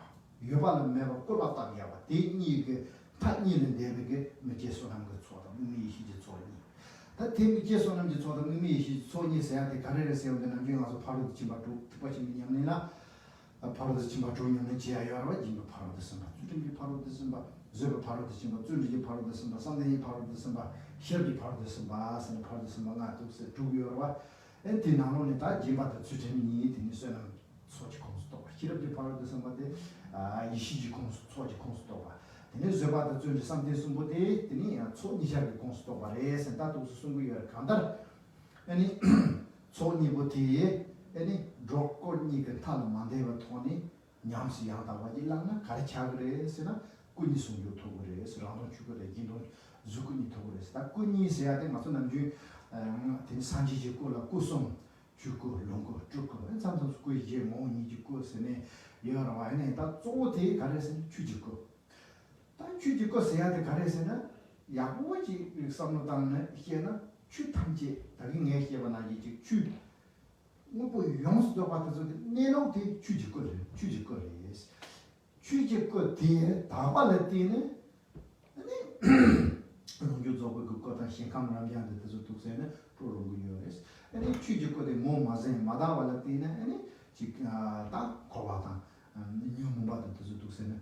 Speaker 1: 여바는 매바 꼴바다야 데니 그 타니는 데베게 메제소남 거 초다 미시지 초니 다 데미제소남 지 초다 미시 초니 세한테 가래를 세우는 남중에 와서 바로 지마도 특별히 미냐면이나 바로 지마도 있는 지하여와 지마 바로 됐습니다. 주중이 바로 됐습니다. 저거 바로 됐습니다. 주중이 바로 됐습니다. 상대이 바로 됐습니다. 시험이 바로 됐습니다. 선 바로 됐습니다. 나도스 두여와 엔티 나노니 다 지마도 주중이 되니서는 소지 공수도 시험이 바로 됐습니다. 이시지 공수 소지 공수도 네 저바다 좀 상대 숨보데 드니 초니샤게 공수도 바레 센타도 숨고요 간다 아니 초니보티에 아니 드롭코니가 탈 만데바 토니 냠시 야다와 일랑나 가르쳐 그래서나 꾸니 숨요 토그레스 라도 주거래 기도 주꾸니 토그레스 다 꾸니 세야데 맞서 남주 된 산지지 꼴라 꾸송 주고 롱고 주고 삼성 주고 이제 뭐니 주고 세네 여러 와이네 다 쪼데 가르쳐 주지고 다 주지고 세야데 가르쳐나 야고지 삼노당네 희나 추탐지 다긴 얘기하나 이제 주 뭐 용수도 같아서 내놓대 취직거리 취직거 뒤에 다 발랐더니 아니 요즘 그 거다 신감람이한테 저 독세는 프로그램이었어. 아니 취직거에 뭐 맞은 마다 발랐더니 아니 지금 다 거바다 뉴문바도 저 독세는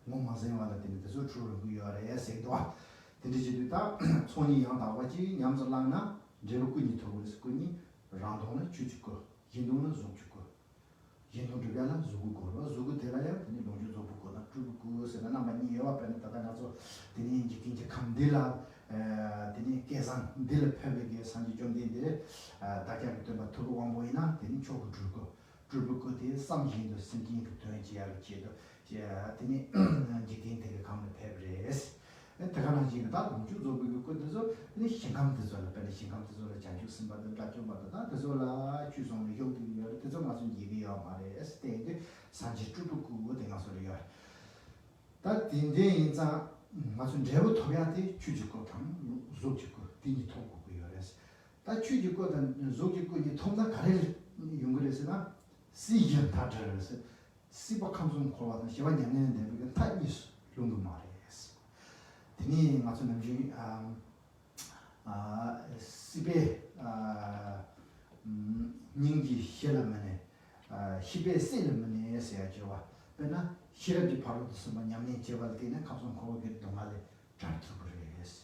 Speaker 1: 뭐 맞은 발랐더니 저 프로그램이었어. 세도아 근데지도다 손이 양다와지 냠절랑나 제로꾸니 토고스꾸니 란도는 취직거 인도는 좀직거 인도 주변은 주고고 주고 대라야 근데 너무 좋고나 주고 세나 많이 예와 펜타다가서 되니 이제 감딜라 되니 계산 딜 패베게 산지 좀 되는데 다케부터 막 들어온 보이나 되니 조금 주고 대 삼진도 생긴 그 되지야 지도 자 되니 이제 되게 감을 패브레스 대가나지가 다 공주도 그것도 근데 신감도서 빨리 신감도서 자주 쓴바도 자주 받다 그래서라 주성의 효도요 그래서 무슨 얘기야 말에 스테이지 산지 쭈쭈고 내가 소리요 다 딘데 인자 무슨 제부 토야한테 주주고 당 우속지고 딘이 통고고요 그래서 다 주주고는 우속지고 이 통나 가래를 연구해서나 시전 다져서 시박함좀 걸어서 시간 내는데 그게 다 있어 정도 말이에요 드니 맞은 남지 시베 닝기 힐라만에 시베 세르만에 해야죠. 그러나 시럽이 바로 무슨 냠내 제발 때는 감성 거기 동안에 잘 들어버려야지.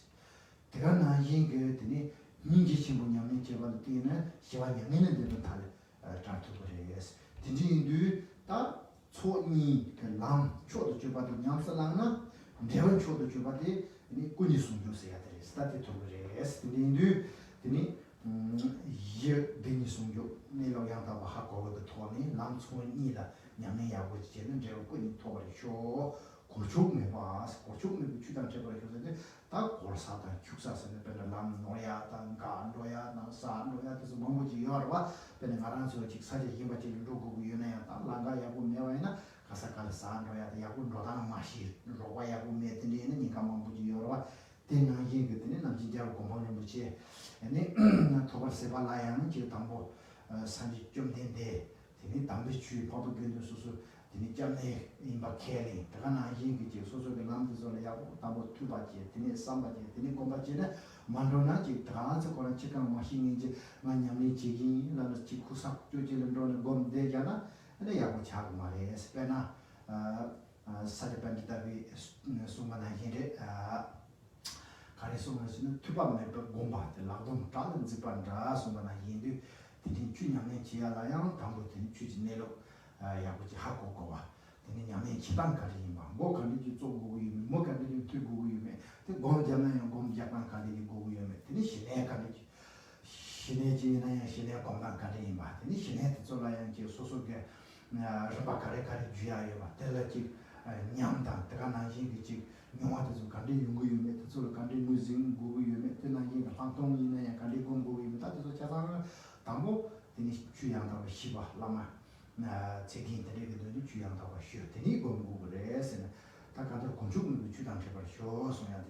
Speaker 1: 내가 나인 게 드니 닝기 신부 냠내 제발 때는 시와 냠내는 데도 잘 들어버려야지. 드니도 다 초니 그람 초도 주바도 냠살랑나 대원 초도 주바디 이 꾸니 숨겨서야 돼. 스타트 도그레스 드니도 드니 예 드니 숨겨 내가 양다 하고도 토니 남촌이라 냠내야고 지는 저 꾸니 토버쇼 고축네 봐. 고축네 주단 제거해서는데 다 골사다 축사선에 배는 남 노야 단가 노야 나사 노야 그래서 뭐지 여러와 배는 알아서 직사제 힘받지 누구 유네야 다 랑가야고 메와이나 가사칼 사노야 야고 로당 마시 로와야고 메드니는 니가만 부지 여러와 되는 얘기들은 남진자로 공부하는 거지. 아니 토벌세발라야는 지금 담보 산지 좀 된데 되니 담배 주의 법을 수수 되니 잠내 임박해리 다가나 얘기지 소소의 남들을 야고 담보 투바지 되니 삼바지 되니 공바지는 만로나지 다가서 거는 지금 마신이지 만냠이 지기 나는 지구삭 조지는 거는 검대잖아. 근데 야고 자고 말해 스페나 사제반기다비 수만한 길에 가리송에서는 투바메 공바들 라동 다른 집안다 수만한 인도 드린 주냐면 지하라양 담보드린 주진내로 야고지 하고 거와 드린 냐면 기반까지 뭐 간디지 쪼고이 뭐 간디지 뜨고이메 그 공자면 공자만 간디지 고고이메 드린 신내 간디지 신내지나 신내 공간까지 마 드린 신내 쪼라양 지 소소게 르바카레카리 주야요 마 텔라지 냠다 다가나지 그지 용화도 간디 용고이메 쪼로 간디 무징 고고이메 테나기 방통이네 간디 공고이메 다도 자상 담보 드니 주양다고 시바 라마 책임들에게도 주양다고 쉬었더니 공부를 다 가도 공중을 주당 제발 쇼소야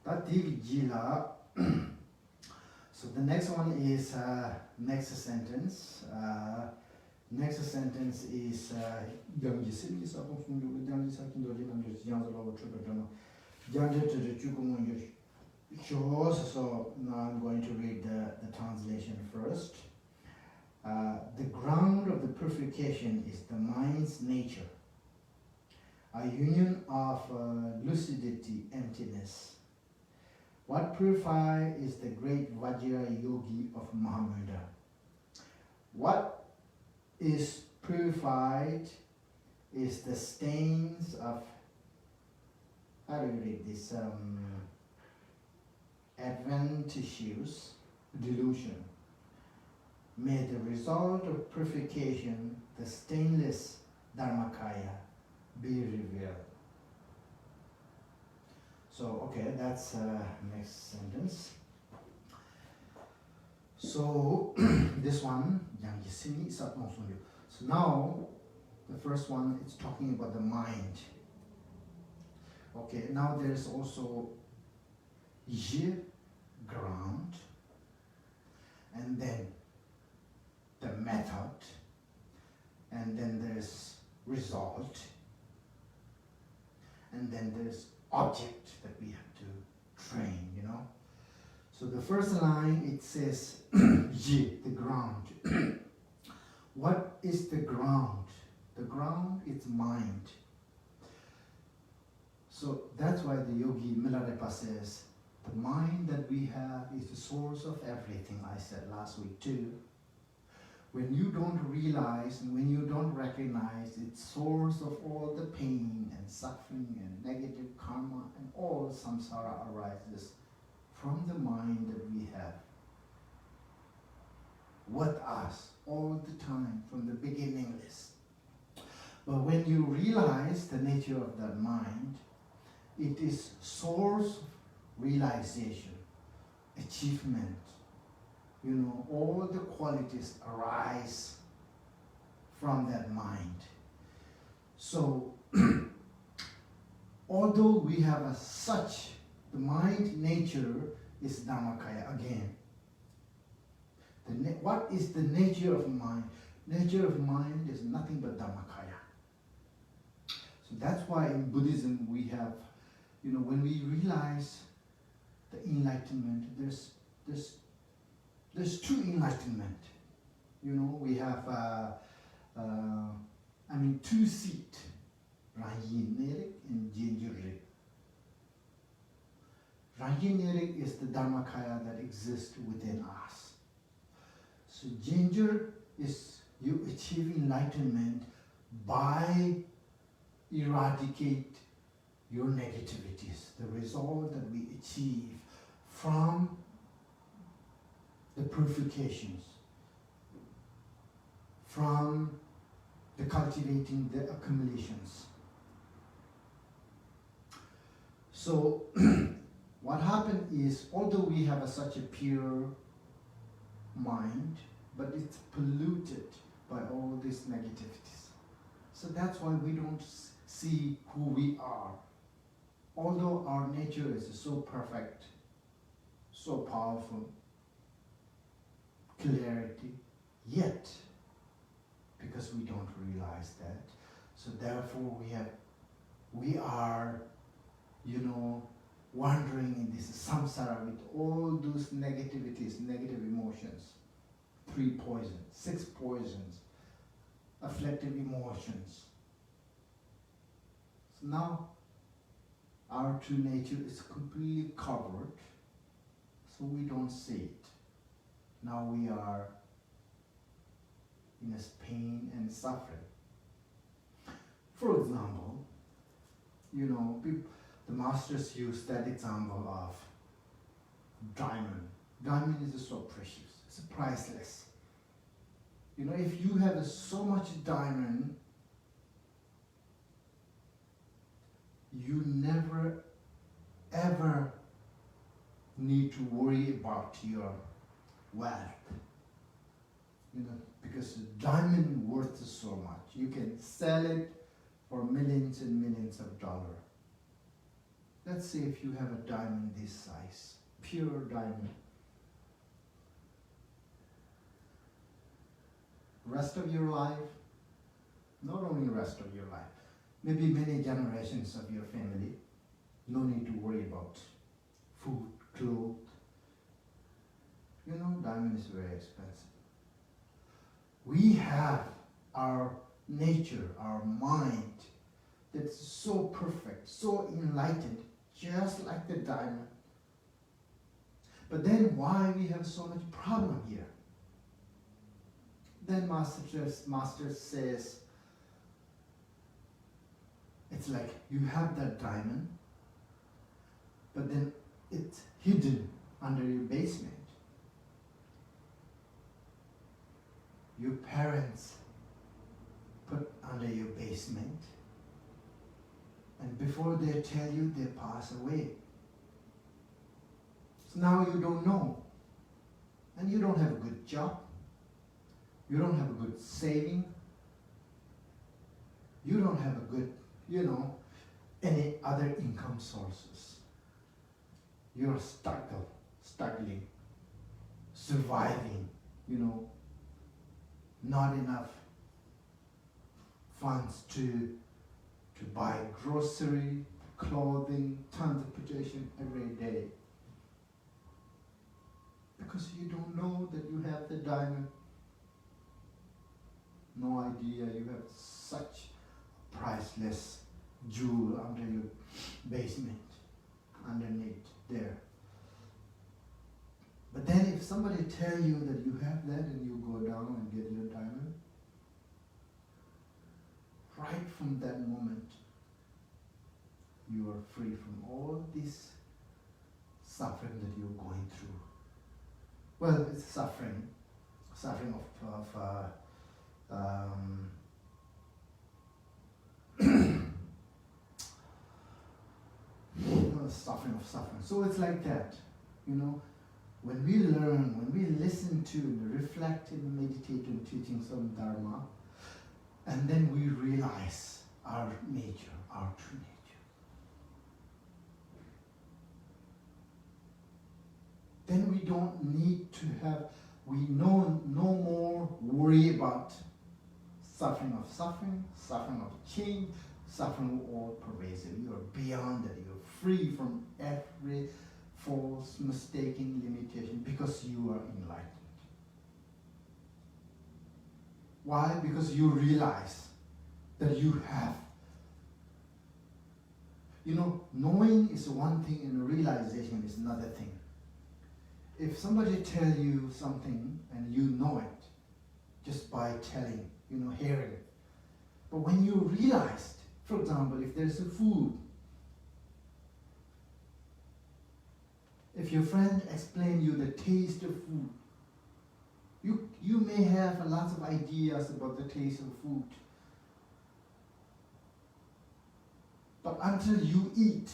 Speaker 1: that DVG라. So the next one is next sentence. Next sentence is 양지심이 사공중도 양지사긴 도리는 양자로 추가되는 양지를 주공을 So now I'm going to read the translation first. The ground of the purification is the mind's nature, a union of lucidity, emptiness. What purifies is the great Vajra Yogi of Mahamudra. What is purified is the stains of, how do you read this? Adventitious delusion. May the result of purification, the stainless Dharmakaya, be revealed. So, okay, that's next sentence. So, this one, Yangisini Satmosungyo. So now, the first one is talking about the mind. Okay, now there's also Yi, ground, and then method, and then there's result, and then there's object that we have to train, you know. So the first line, it says Yi, the ground. What is the ground? The ground is mind. So that's why the yogi Milarepa says, the mind that we have is the source of everything, I said last week too. When you don't realize and when you don't recognize it's source of all the pain and suffering and negative karma and all samsara arises from the mind that we have with us all the time from the beginningless. But when you realize the nature of that mind, it is source of realization, achievement. You know, all the qualities arise from that mind. So, although we have such, the mind nature is Dhammakaya again. What is the nature of mind? Nature of mind is nothing but Dhammakaya. So that's why in Buddhism we have, you know, when we realize the enlightenment, there's two enlightenment. You know, we have, two seat, Ranyin Nerik and Jinjurik. Ranyin Nerik is the Dharmakaya that exists within us. So Jinjur is you achieve enlightenment by eradicate your negativities, the result that we achieve from the purifications, from the cultivating the accumulations. So what happened is, although we have such a pure mind, but it's polluted by all these negativities. So that's why we don't see who we are. Although our nature is so perfect, so powerful, clarity, yet, because we don't realize that, so therefore we are, you know, wandering in this samsara with all those negativities, negative emotions, 3 poisons, 6 poisons, afflictive emotions. So now our true nature is completely covered, so we don't see it. Now we are in this pain and suffering. For example, you know, the masters use that example of diamond. Diamond is so precious, it's priceless. You know, if you have so much diamond, you never ever need to worry about your wealth. You know, because the diamond worth so much. You can sell it for millions and millions of dollars. Let's say if you have a diamond this size, pure diamond. Rest of your life, not only rest of your life, maybe many generations of your family, no need to worry about food, clothes. You know, diamond is very expensive. We have our nature, our mind, that's so perfect, so enlightened, just like the diamond. But then why we have so much problem here? Then Master says, it's like you have that diamond, but then it's hidden under your basement. Your parents put under your basement, and before they tell you, they pass away. So now you don't know, and you don't have a good job, you don't have a good saving, you don't have a good, you know, any other income sources. You're struggling, surviving, you know, not enough funds to buy grocery, clothing, transportation every day. Because you don't know that you have the diamond. No idea you have such priceless jewel under your basement, underneath there. But then if somebody tell you that you have that and you go down and get your diamond, right from that moment, you are free from all this suffering that you're going through. Well, it's suffering of suffering. So it's like that, you know. When we learn, when we listen to, reflect and meditate on teachings of Dharma, and then we realize our nature, our true nature, then we don't need to have, we no more worry about suffering of change, suffering all pervasive. You are beyond that. You are free from every false, mistaken limitation because you are enlightened. Why? Because you realize that you have. You know, knowing is one thing and realization is another thing. If somebody tells you something and you know it just by telling, you know, hearing. But when you realized, for example, if there's a food, if your friend explains you the taste of food, you may have a lot of ideas about the taste of food. But until you eat,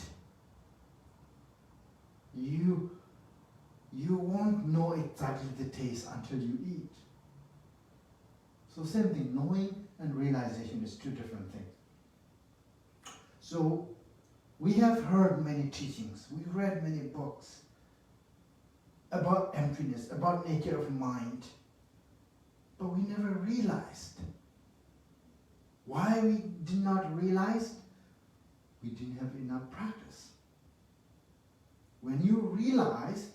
Speaker 1: you won't know exactly the taste until you eat. So same thing, knowing and realization is two different things. So we have heard many teachings, we read many books about emptiness, about nature of mind, but we never realized. Why we did not realize? We didn't have enough practice. When you realized,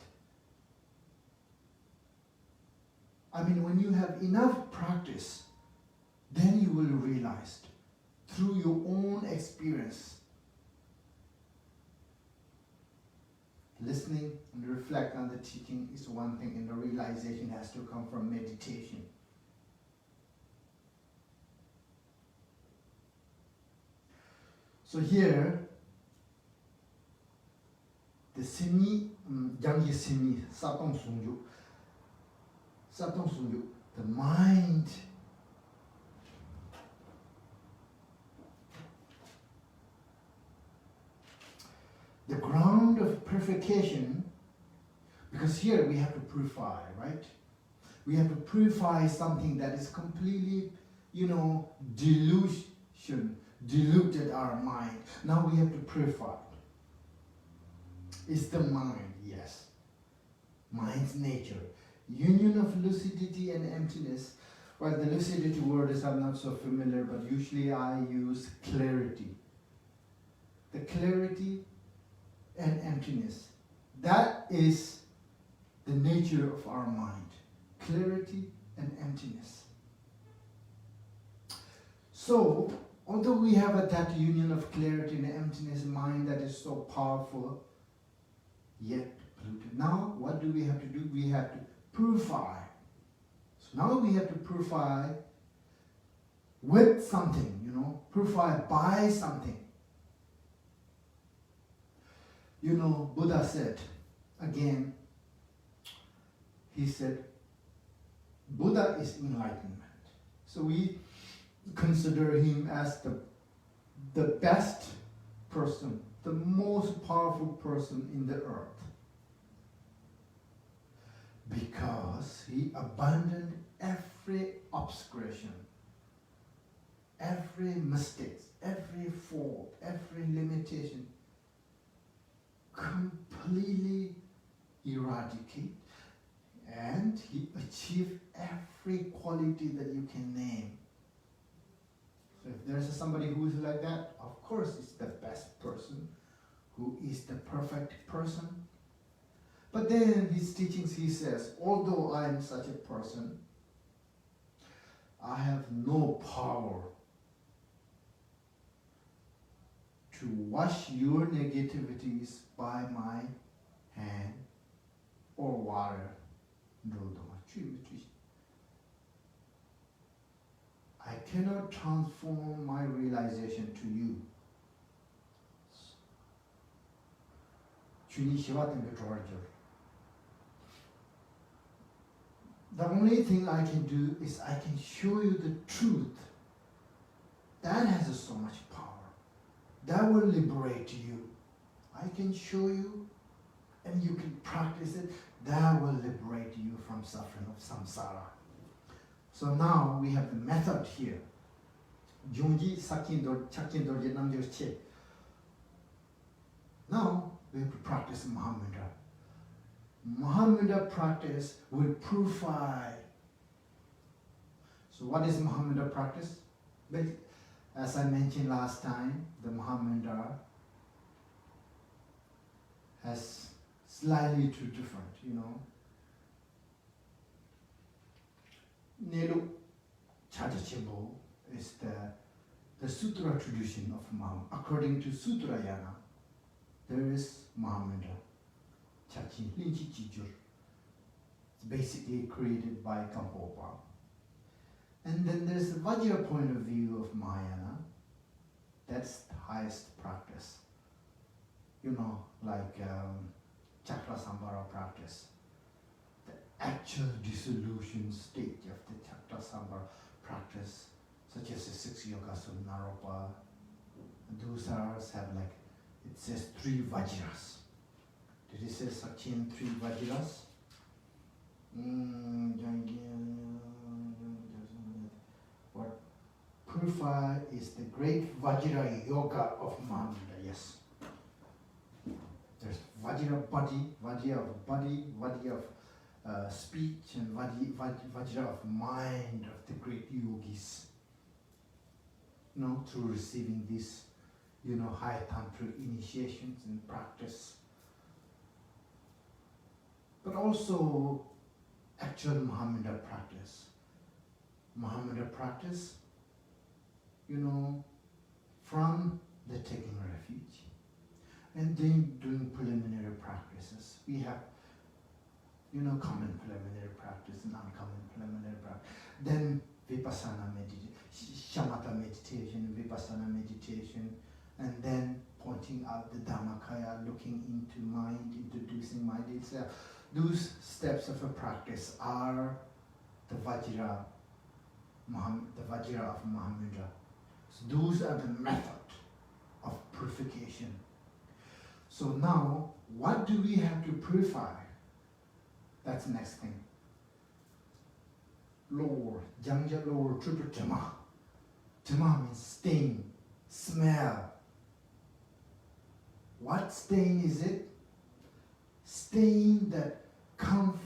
Speaker 1: when you have enough practice, then you will realize through your own experience. Listening and reflect on the teaching is one thing, and the realization has to come from meditation. So here, the Semi, Yang Semi, Sept19, the mind, the ground of purification, because here we have to purify, right? We have to purify something that is completely, diluted our mind. Now we have to purify. It's the mind, yes. Mind's nature. Union of lucidity and emptiness. Well, the lucidity word is I'm not so familiar, but usually I use clarity. The clarity and emptiness. That is the nature of our mind. Clarity and emptiness. So, although we have that union of clarity and emptiness mind that is so powerful, yet polluted. Now, what do we have to do? We have to purify. So now we have to purify with something, purify by something. Buddha said, again, he said, Buddha is enlightenment. So we consider him as the best person, the most powerful person in the earth. Because he abandoned every obscuration, every mistake, every fault, every limitation, completely eradicated, and he achieved every quality that you can name. So if there's somebody who is like that, of course it's the best person, who is the perfect person. But then in his teachings he says, although I am such a person, I have no power to wash your negativities by my hand or water. I cannot transform my realization to you. The only thing I can do is I can show you the truth. That has so much power. That will liberate you. I can show you and you can practice it. That will liberate you from suffering of samsara. So now we have the method here. Now we have to practice Mahamudra. Mahamudra practice will purify. So what is Mahamudra practice? As I mentioned last time, the Mahamudra has slightly too different, Nelu Chachachimbo is the Sutra tradition of Mahamudra. According to Sutrayana, there is Mahamudra. Chachi Linchi Chijur. It's basically created by Kampopa. And then there's the Vajra point of view of Mahayana. That's the highest practice. Like Chakra Sambhara practice. The actual dissolution stage of the Chakra Sambhara practice, such as the 6 yogas of Naropa. Those have it says 3 Vajras. Did it say Sachin 3 Vajras? What purify is the great Vajra yoga of Mahamudra, yes. There's Vajra body, Vajra of speech, and Vajra of mind of the great yogis. Through receiving these, high tantric initiations and practice. But also actual Mahamudra practice. Mahamudra practice, from the taking refuge and then doing preliminary practices. We have, common preliminary practice and uncommon preliminary practice. Then vipassana meditation, shamatha meditation, vipassana meditation, and then pointing out the Dhammakaya, looking into mind, introducing mind itself. Those steps of a practice are the Vajra of Mahamudra. So those are the method of purification. So now, what do we have to purify? That's the next thing. Lower, Jangja lower, triple Jama. Jama means stain, smell. What stain is it? Stain that comes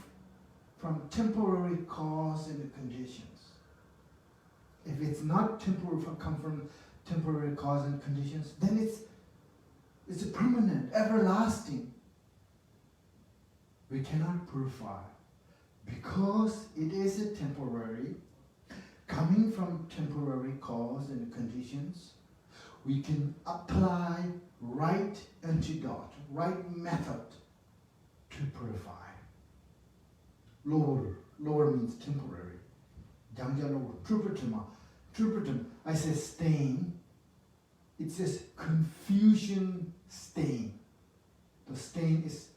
Speaker 1: from temporary cause and conditions. If it's not temporary, come from temporary cause and conditions, then it's a permanent, everlasting. We cannot purify because it is a temporary, coming from temporary cause and conditions. We can apply right antidote, right method to purify. Lower means temporary. Jangja lower, Trupatum, I say stain. It says confusion stain. The stain is,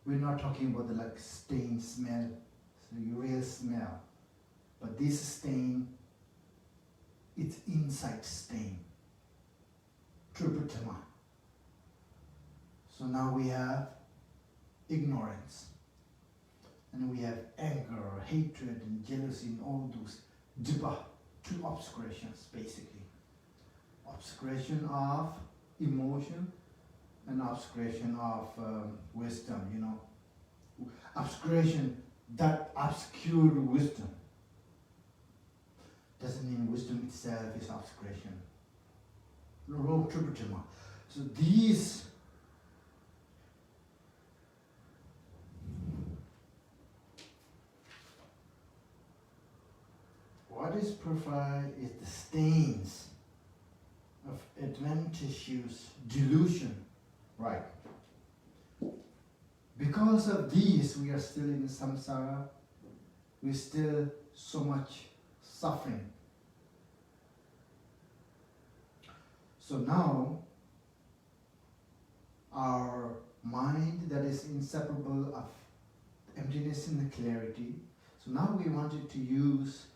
Speaker 1: we're not talking about the stain smell, the real smell. But this stain, it's inside stain. Tripatama. So now we have ignorance. And we have anger, hatred, and jealousy, and all those jibba, 2 obscurations basically. Obscuration of emotion and obscuration of wisdom, Obscuration, that obscured wisdom. wisdom itself is obscuration. So these what is purified is the stains of adventitious delusion, right? Because of these, we are still in samsara. We still so much suffering. So now, our mind that is inseparable of emptiness and clarity. So now we wanted to use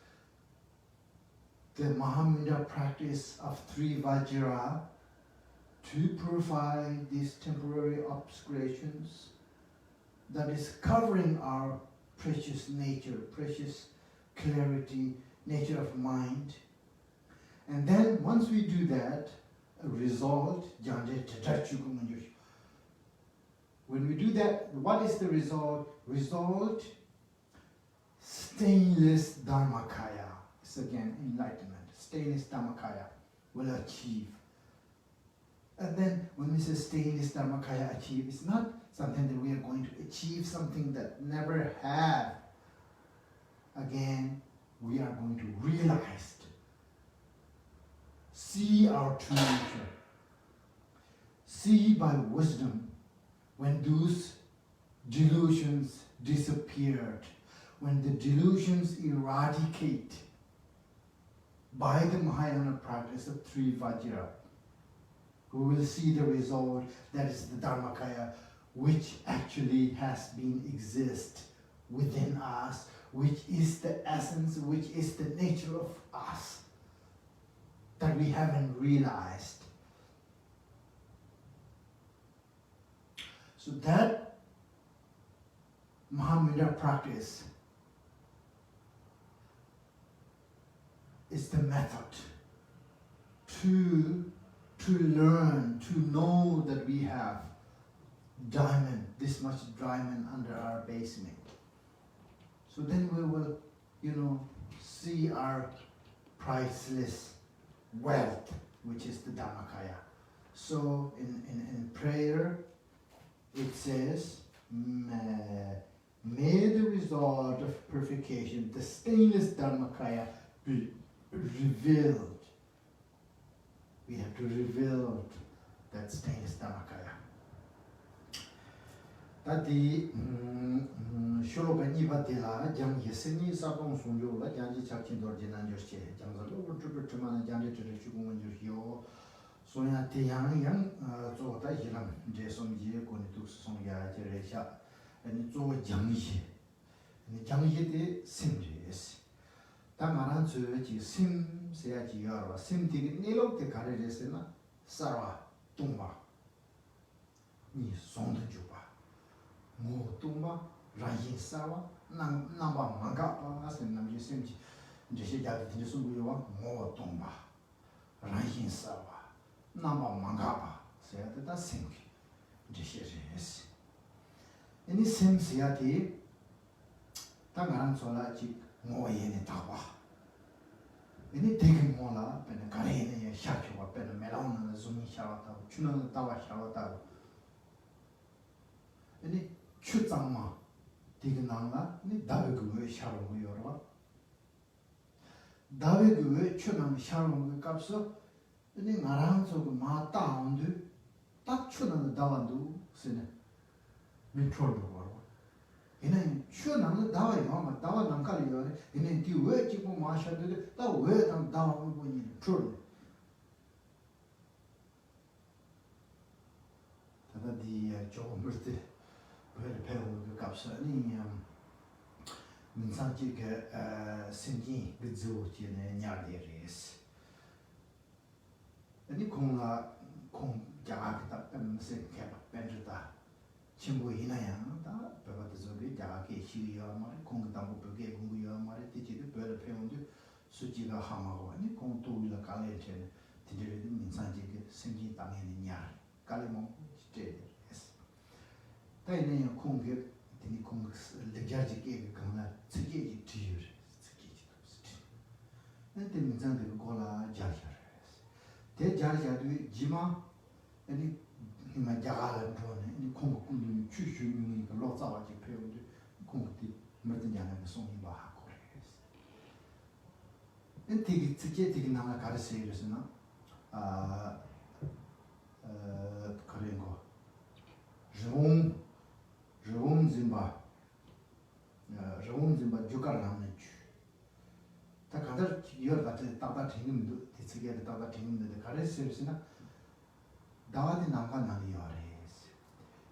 Speaker 1: the Mahamudra practice of 3 Vajra to purify these temporary obscurations that is covering our precious nature, precious clarity, nature of mind. And then once we do that, a result, when we do that, what is the result? Result, stainless Dharmakaya. It's again enlightenment. Stainless Dharmakaya will achieve. And then when we say stainless Dharmakaya achieve, it's not something that we are going to achieve something that never had. Again, we are going to realize, see our true nature. See by wisdom when those delusions disappeared, when the delusions eradicate by the Mahayana practice of 3 Vajra, we will see the result, that is the Dharmakaya, which actually has been exist within us, which is the essence, which is the nature of us, that we haven't realized. So that Mahamudra practice is the method to learn, to know that we have diamond, this much diamond under our basement. So then we will, see our priceless wealth, which is the Dharmakaya. So in prayer, it says, may the result of purification, the stainless Dharmakaya, be revealed. We have to reveal that stainless Dharmakaya. Tadi sholoka nipa tela jang yeseni sabong sungyo la janji chakchin dorje nanjo che jang zalo urtupu tumana janji tere chukungan yo soya te yang zo ta yilang je som je koni tu song ya jere sha ani zo jang ye ani jang ye de sim je es ta maran zo ji sim se ya ji yo sim ti ni lo te kare je se na sarwa tumba ni song de ju ba mo tumba rayin sawa namba manga pa asen nam je sim ji je se ja de su yo mo tumba rayin sawa namba manga pa se ya ta sim je se es ini sim se ya ti ta maran zo la ji mo ye ne ta ba ini 되게 몰라 배는 가래네 샤초가 배는 메라오는 좀이 샤왔다 주는 따와 샤왔다 ini 추장마 되게 나나 ini 다베 그왜 샤로 거요 다베 그왜 추는 샤로 거 값서 ini 나랑 저거 마 다운드 딱 추는 다완도 쓰네 미트롤도 거 이는 추는 다와요 마 다와 남칼이요 이는 뒤에 찍고 마셔도 다왜 당 다와고 보니 트롤 다다디 조금 벌때 왜 배우고 갑사니 민상지게 생기 그조지네 냐데레스 아니 공라 공 자가다 뱀세 개바 벤주다 친구 이나야 다 배워도 저기 자기 시위야 말이 공담고 벽에 공부야 말이 뒤지도 별을 배운데 수지가 하마고 아니 공도위가 갈래체 뒤지도 민산지게 생기 당연히 냐 갈래모 스테이스 다이네 공개 되니 공 레자지게 그나 쓰게지 뒤ür 쓰게지 때 민장들 고라 자샤레스 대 자샤도 지마 아니 이마 자가를 좋네 이 공국군이 추슈미 로자와지 배우지 공국이 뭐든지하는 송이 봐 하고 그래서 되게 특히 되게 나가 가르치려서나 그런 거 좀 짐바 주가라는 주. 다 가다 이어 같은 따다 튕김도 대체게 따다 튕김도 가르치려서나 다와디 나가나리어레스.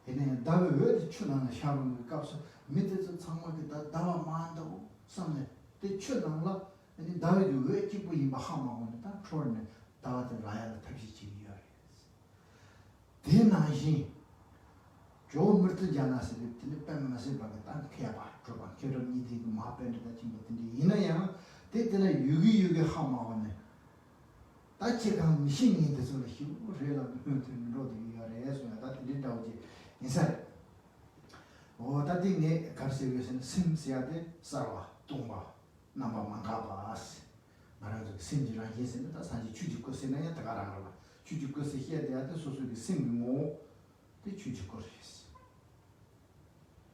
Speaker 1: 얘네 다왜 왜 추나는 샤르는 값서 밑에서 상막에 다와 만다고 삼네. 대 추나라 아니 다와디 왜 기부 임바 하마고는 다 초르네. 다와디 라야를 탑시 지리어레스. 대나시 조 물뜨잖아서 근데 빼면서 봐도 딱 해봐. 줘봐. 결혼 이디 마변도 친구들이 이나야 때때는 유기 하마고네. 다치가 미신이 돼서 힘을 해라 로디 야래서 다 들다오지 인사 다딩네 가르치기에서는 심시하게 살아 동바 남아만 가봐스 말하자 심지랑 예세는 다 산지 추직거세나야 다가라라 추직거세 해야 돼도 소소기 심모 대 추직거세스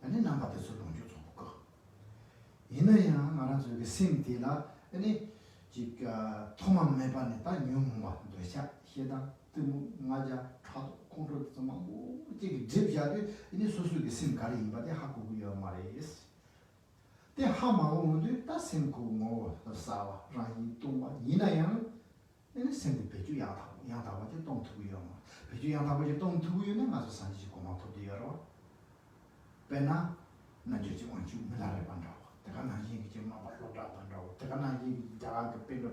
Speaker 1: 아니 남바도 소동조 좀 볼까 이나야 말하자 그 심티라 아니 지가 토만 매반에 다 뉴문과 도샤 해당 뜸 맞아 차도 공도 좀 하고 이게 집자도 이제 소소하게 심가리 임바데 하고 그요 말이스 때 하마오는데 다 심고 뭐 싸와 라이 동과 이나양 얘는 생기 배주 양다와지 동투고요 배주 양다와지 동투고요는 아주 산지 고마토디여로 배나 나주지 원주 밀라를 반다 내가 나중에 이제 막 말로다 반다고 내가 나중에 자가 그 빼로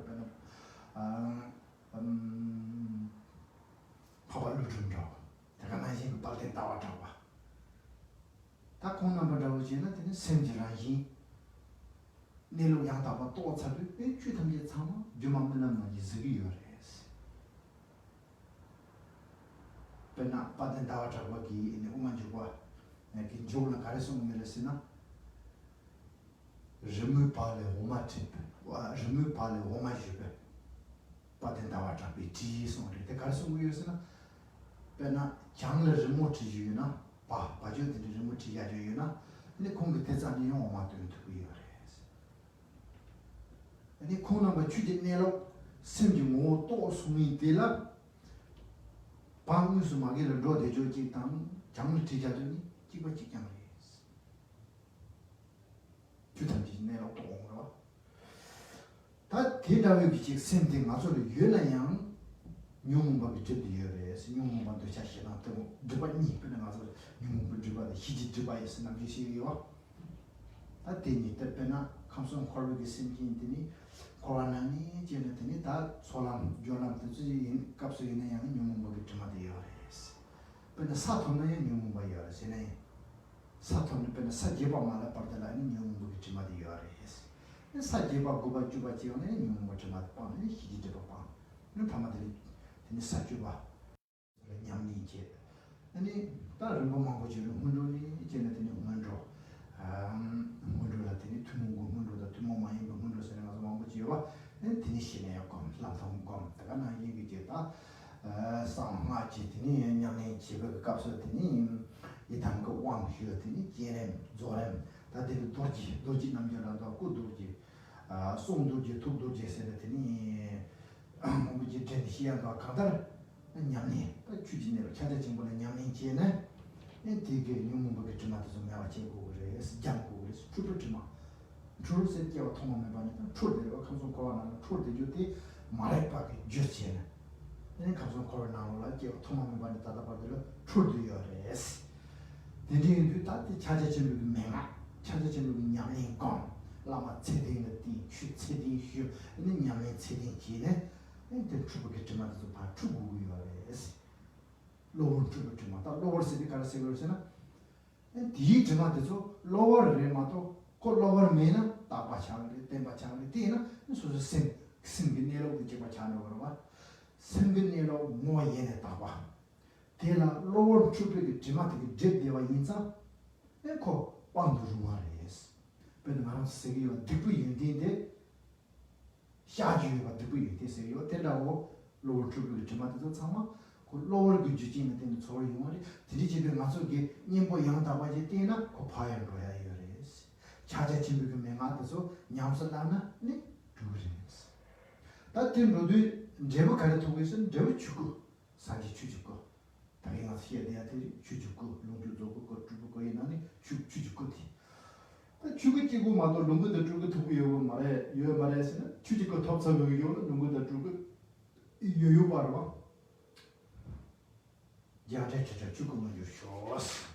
Speaker 1: 파발로 준다고 내가 나중에 그 빨대 나왔다고 다 공남바다고 지는 되는 생지라지 내로 양다바 또 차도 왜 주담지 참아 주만들만 이즈기요레스 배나 빠든 나왔다고 기 이제 오만주고 그 조는 가르치는 메르스나 je me parle romantique je me parle romantique pas d'entendre ta bêtise son de garçon uyosna pena 장르 remote 봐 봐줘도 remote 야줘요나 근데 공부 대자니 영어만 듣고요 근데 코나마 주제 내로 심지 뭐또 숨이 되라 방무스 마게를 로데ጆ지 땅 장르 티자더니 기버 직장을 주단지 내로 또 오므로 다 대다의 비직 샘팅 맞으로 유나양 용문법이 저디여래서 용문법도 자신한 또 두번이 그냥 가서 용문법 주바다 희지 주바에서 남기시요 다 되니 때나 감성 콜로기 심기인들이 코로나니 제네더니 다 소람 조람듯이 값이 있는 양은 용문법이 주마디여래서 근데 사통은 용문법이여래서 사통은 근데 사제바마라 빠르다니 용문법이 주마디여래서 사제바 고바 주바지오네 용문법 주마디빠네 희지 주바빠 는 파마들이 근데 사주바 냠니제 아니 다른 것만 보지는 문로니 제네더니 문로 문로라더니 투문고 문로다 투문만이 문로 생각해서 만 보지요 드니시네요 kom 라통 kom 다가나 얘기제다 상하지더니 냠니 집에 값서더니 이단 그 왕휴더니 제네 조렘 다들 도지 남자라도 고도지 송도지 독도지 세더니 뭐지 전시한가 가다 냠니 주진내로 찾아진 냠니 제네 되게 용문법이 좀 맞아서 내가 제고 그래서 장고 그래서 주부지마 주르세티와 통하면 바니까 초대로 감성 코로나는 초대주티 말해봐게 주시네 네 감성 코로나로 제 통하면 바니 따다바들 초대요레스 되게 다티 찾아진 매마 찾아진 냠니 건 라마 체딩의 띠 추체딩 휴 이 냠니 체딩 기네 근데 주부게 좀 맞아서 봐 주부요레스 로원 주부지마 로월 시디 가르세거스나 디 주마데서 로월 레마도 코 로월 메나 따바창리 템바창리 티나 소소 생긴내로 그지마 차는 거라 생긴내로 모예네 따바 테라 로월 주부게 지마데 제데와 인자 에코 왕두루마레스 베드마람 세기와 디부 인디데 샤주 같은 거 있어요. 때라고 로울 주고 저마다 참아 그 로울 그 주지면 되는 소리 용어리 드리지도 맞서게 님보 양다바지 때나 그 파야 거야 이거래스. 자자 진비가 맹아서 냠설라나 네 두그리스. 다들 로드 제보 가르치고 있으면 제보 주고 사지 주주고 다행히 해야 돼야들이 주주고 롱주고 거 주고 이나니 주주고디 주기지고 마도 롱고도 주고 두고요 말에 요 말에서는 주지고 톱서고요 롱고도 주고 요요 바로 야제 저 주고는 요쇼스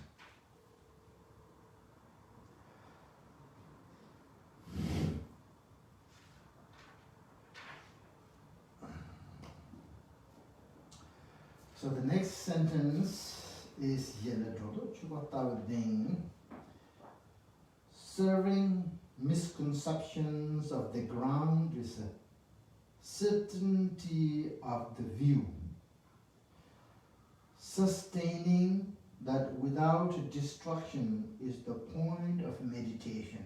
Speaker 1: So the next sentence is Yeladodo Chubatawding. Serving misconceptions of the ground is a certainty of the view. Sustaining that without destruction is the point of meditation.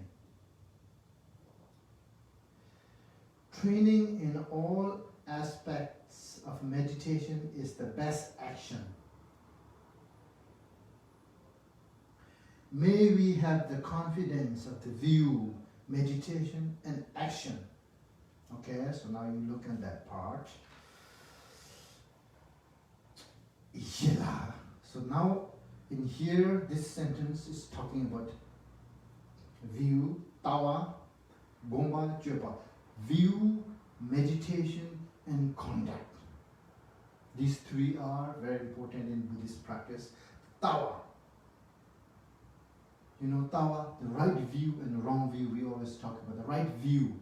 Speaker 1: Training in all aspects of meditation is the best action. May we have the confidence of the view, meditation, and action. Okay, so now you look at that part. Yeah. So now in here, this sentence is talking about view, tawa, gomba, jepa. View, meditation, and conduct. These three are very important in Buddhist practice. Tawa. You know, tawa, the right view and the wrong view, we always talk about the right view.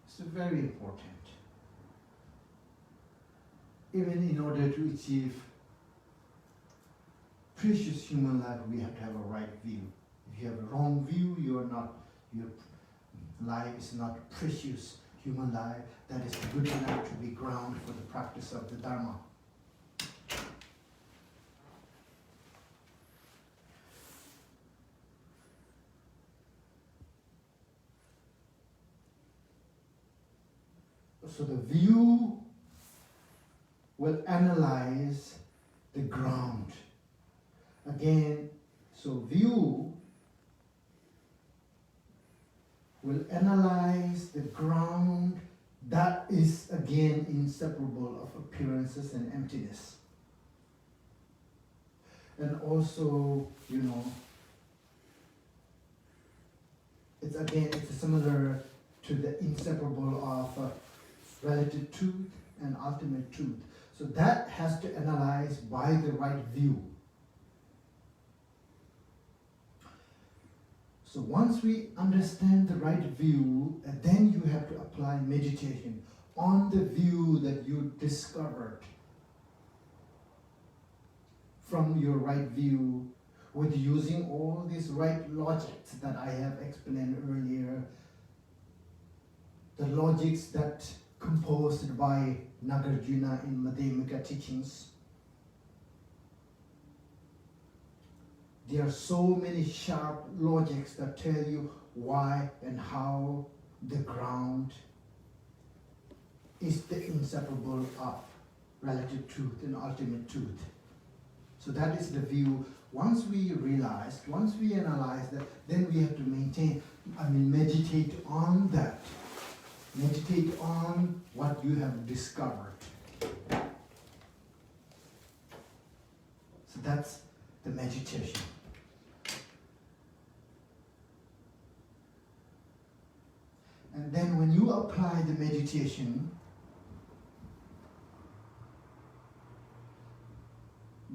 Speaker 1: It's very important. Even in order to achieve precious human life, we have to have a right view. If you have a wrong view, your life is not precious human life that is good enough to be ground for the practice of the Dharma. So the view will analyze the ground. Again, so view will analyze the ground that is again inseparable of appearances and emptiness. And also, you know, it's similar to the inseparable of relative truth and ultimate truth. So that has to analyze by the right view. So once we understand the right view, then you have to apply meditation on the view that you discovered from your right view, with using all these right logics that I have explained earlier, the logics that composed by Nagarjuna in Madhyamaka teachings. There are so many sharp logics that tell you why and how the ground is the inseparable of relative truth and ultimate truth. So that is the view. Once we analyze that, then we have to meditate on that. Meditate on what you have discovered. So that's the meditation. And then when you apply the meditation,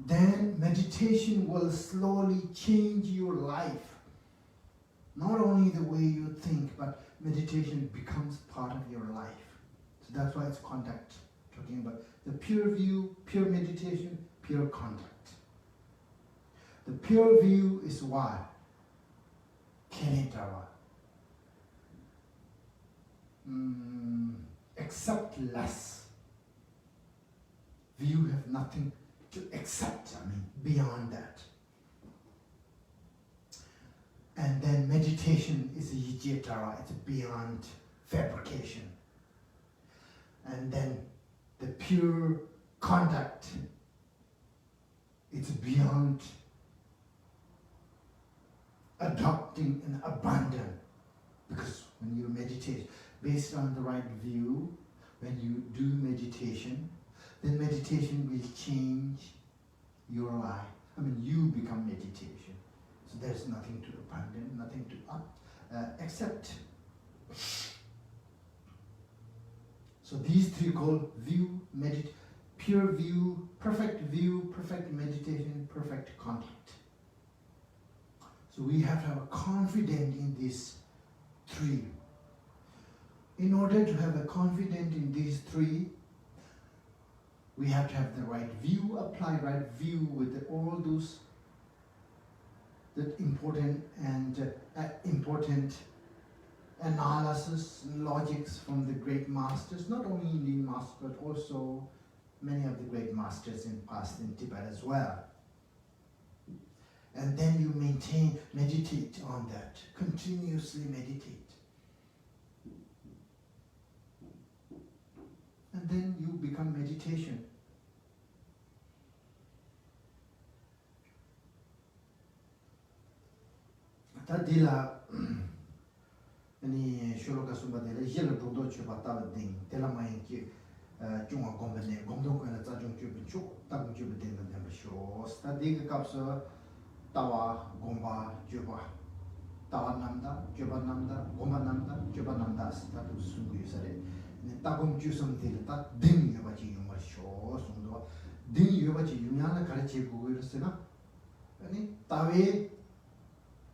Speaker 1: then meditation will slowly change your life. Not only the way you think, but meditation becomes part of your life. So that's why it's conduct. Talking about the pure view, pure meditation, pure conduct. The pure view is what? Kenetawa. Accept less. You have nothing to accept, beyond that. And then meditation is yijitara, it's beyond fabrication. And then the pure conduct, it's beyond adopting an abandon. Because when you meditate, based on the right view, when you do meditation, then meditation will change your life. I mean, you become meditation. So there's nothing to abandon, nothing to accept. So these three called view, pure view, perfect meditation, perfect contact. So we have to have a confidence in these three. In order to have a confidence in these three, we have to have the right view, apply right view with all those important analysis and logics from the great masters, not only Indian masters, but also many of the great masters in past in Tibet as well. And then you meditate on that, continuously meditate. And then you become meditation. Tadila ani sholoka sumba de yel dodo chuba ta ding tela mai ki chunga gombene gomdong kana ta jung chuba chu ta gung chuba den da ba sho sta dig kapsa tawa gomba chuba tawa namda chuba namda gomba namda chuba namda sta tu sungu sare ne ta gum chu sum de ta ding yoba chi yuma sho sumdo ding yoba chi yumya kare che gu ro sena ani tawe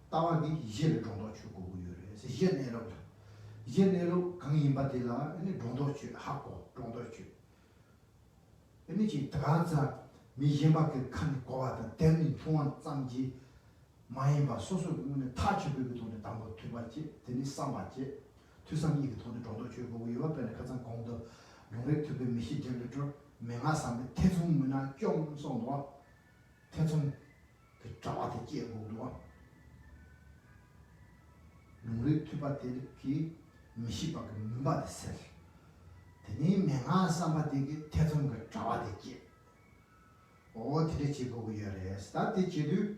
Speaker 1: tawa gi yel dodo chu gu yenero 강이 받으라 아니 동도치 하고 동도치 아니지 다가자 미제마게 칸 고아다 덴니 중앙 장지 마이바 소소는 타치비도 돈에 담고 투바지 데니 삼바지 투상이 그 돈에 동도치 보고 요번에 가장 공도 용렉투비 미시jel로 메마삼의 태풍문화 좀 송도 태풍 그 자와의 제고도 우리 투바들이 미시바가 문바드셀 되니 맹아사마디기 태성을 잡아대기 어떻게 지고 이래요 스타트지도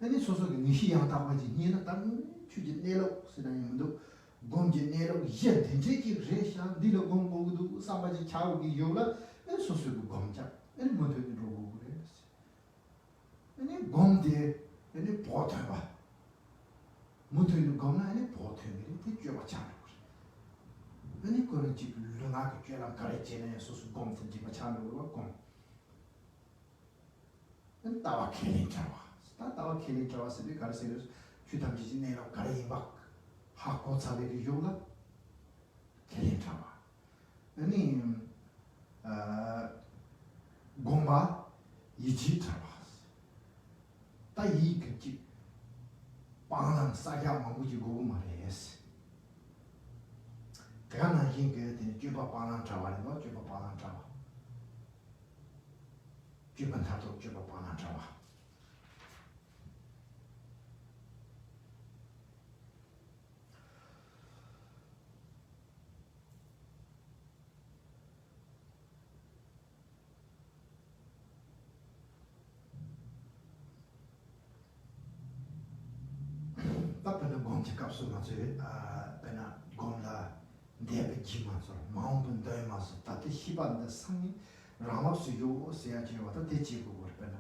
Speaker 1: 아니 소소기 미시양 다바지 니는 땅 주지 내로 쓰다님도 공지 내로 예 된지기 레샤 니로 공고도 사바지 차오기 요라 소소기 공자 아니 뭐들이 로고 그래 아니 공대 아니 보다봐 무튼 거나 아니 보통이 되게 맞잖아. 아니 그런 집 루나가 꽤랑 가르치는 소수 공ትን 집 맞잖아 공. 난 따와 켈린 자와. 따와 켈린 자와 쓰리 가르치는 주담지 내로 가리 막 하고 자리를 요나 켈린 자와. 아니 공바 이지 자와. 따이 그집 방랑 싸게 먹고지 고 말이에스. 대가나 힘게 된 주바 방랑 잡아는 거 주바 방랑 잡아. 주반 타도 주바 방랑 잡아. 답변은 공직값을 맞아요. 배나 공라 대배지만서 마음분 더마서 다들 희반의 상이 라마스 요 세야지와다 대지고 배나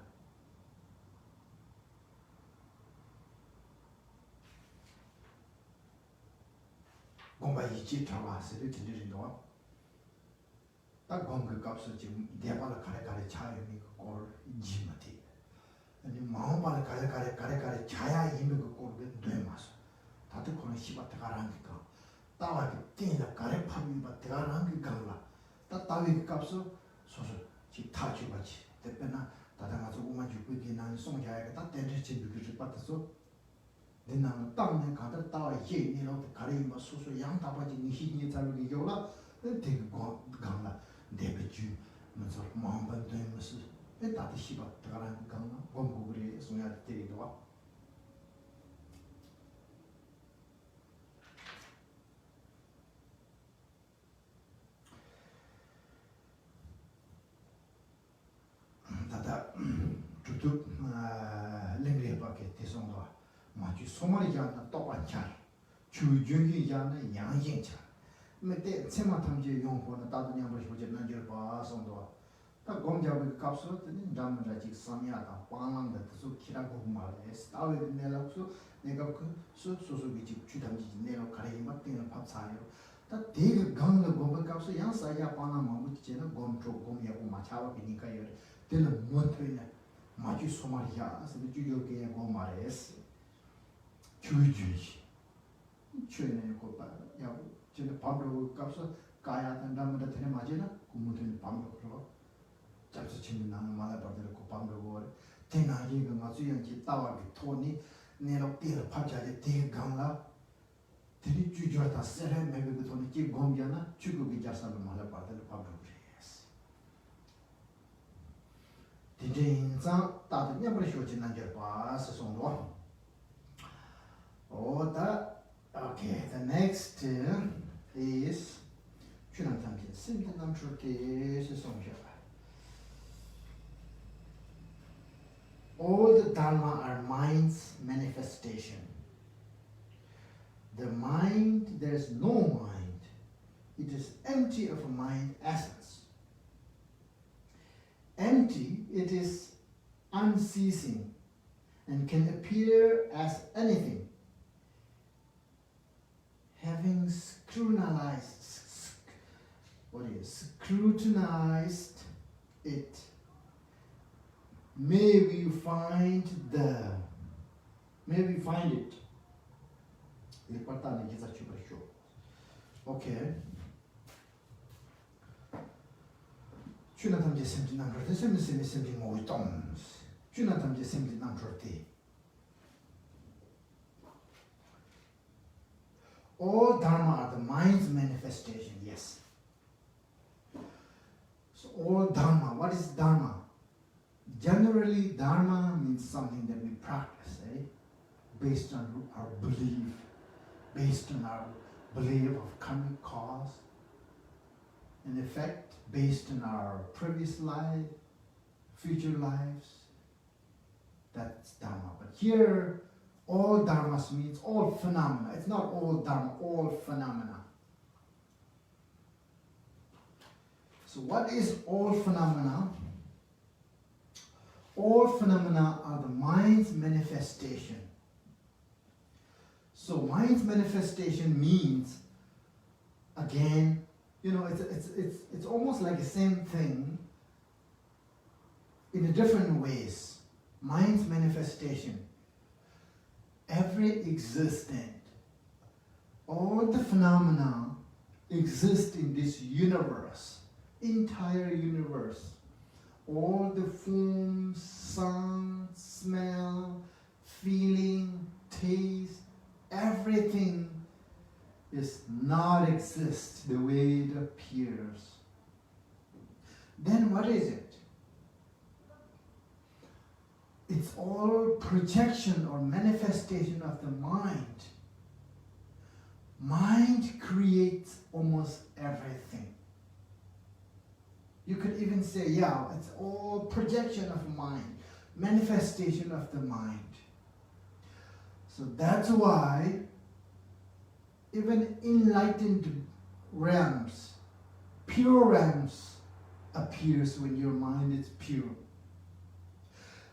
Speaker 1: 공바 이지 잡아서를 들리는거 딱 공그 값을 지금 대발을 가래 차이니 그걸 이지마티 아니 마음발 가래 차야 이미 그 꼴을 뇌마서 다들 거는 시바트 가라니까 따와게 띵이나 가래 파미바 대가라는 게 갈라 따위 값을 소소 지 타주바지 대배나 다다가서 오만 주고 기난 송자에 다 댄지 비그지 받아서 내나는 땅에 가다 따와 예니로 가래마 소소 양 다바지 니히니 자르기 요라 되게 갈라 대배주 먼저 마음반 되면서 다들 시바트 가라니까 공부를 소야 때리도록 마치 소머리잖아 똑같잖아. 주중이잖아 양진잖아. 근데 세마 탐지 용포는 따도냐 보시고 난줄 봐서도 딱 공자의 값으로 뜨는 담을 아직 삼야다 빵랑다 뜻을 키라고 말해. 스타웨드 내려서 내가 그 소소기 집 주담지 내려 가리기 맞대는 밥 사요. 다 되게 강의 공부 값을 양사야 빵나 먹지는 공조 공야고 마차와 비니까 요. 되는 못되냐. 마치 소마리야. 그래서 주요게 고 말했어. 주주시. 주네 고 봐. 야, 저는 밥으로 값을 가야 된다면 되는 맞이나? 고무들 밥으로 그러. 잡수 치는 나는 말아 버들 고 밥으로 대나리가 맞이 연지 따와기 토니 내로 띠를 파자지 되게 강라. 들이 주저다 세레 매비고 돈이 기 공기나 주국이 자살로 말아 버들 밥으로 그랬어. 디제인상 따도 냐버리 쇼진 난저 봐서 송로. Okay, the next is Chunantamkin. Simple number is all the Dharma are mind's manifestation. The mind, there is no mind. It is empty of a mind essence. Empty, it is unceasing and can appear as anything. Having scrutinized it, may we find it. Okay. Chunathamje Sept19 Chunathamje Sept19. All Dharma are the mind's manifestation, yes. So all Dharma, what is Dharma? Generally, Dharma means something that we practice, based on our belief, based on our belief of karmic cause, and effect, based on our previous life, future lives. That's Dharma. But here, all dharmas means all phenomena. It's not all dharma, all phenomena. So what is all phenomena? All phenomena are the mind's manifestation. So mind's manifestation means, again, it's almost like the same thing in a different ways. Mind's manifestation. Every existent, all the phenomena exist in this universe, entire universe. All the forms, sound, smell, feeling, taste, everything is not exist the way it appears. Then what is it? It's all projection or manifestation of the mind. Mind creates almost everything. You could even say, it's all projection of mind, manifestation of the mind. So that's why even enlightened realms, pure realms, appears when your mind is pure.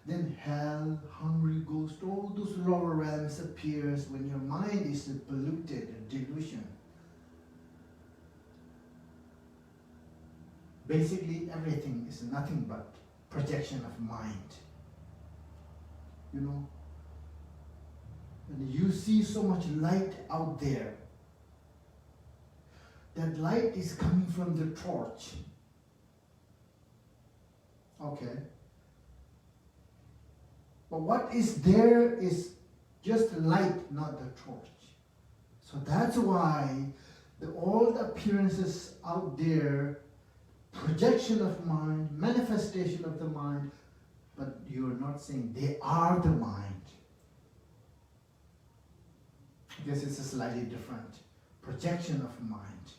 Speaker 1: Then hell, hungry ghost, all those lower realms appears when your mind is polluted, a delusion. Basically, everything is nothing but projection of mind. And you see so much light out there. That light is coming from the torch. Okay. But what is there is just light, not the torch. So that's why all the appearances out there, projection of mind, manifestation of the mind, but you're not saying they are the mind. I guess it's a slightly different projection of mind.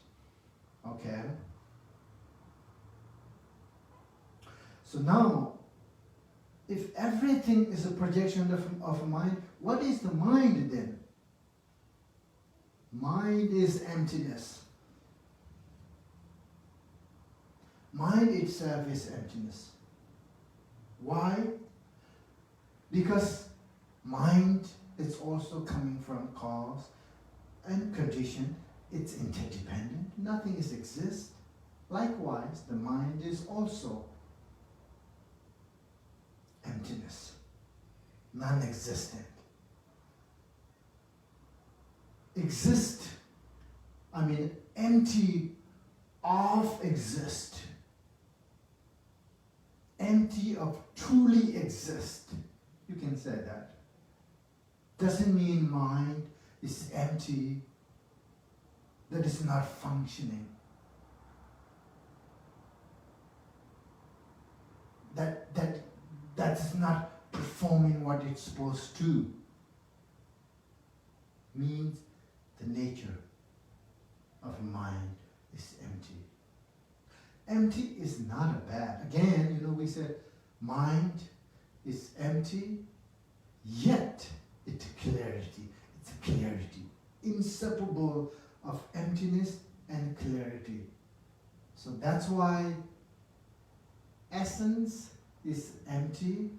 Speaker 1: Okay? So now, if everything is a projection of a mind, What is the mind then? Mind is emptiness. Mind itself is emptiness. Why? Because mind is also coming from cause and condition. It's interdependent. Nothing is exist. Likewise, the mind is also emptiness, non-existent. Exist, I mean empty of exist. Empty of truly exist. You can say that. Doesn't mean mind is empty, that is not functioning. That's not performing what it's supposed to. Means the nature of mind is empty. Empty is not a bad. Again, we said mind is empty, yet it's clarity. It's a clarity, inseparable of emptiness and clarity. So that's why essence is empty.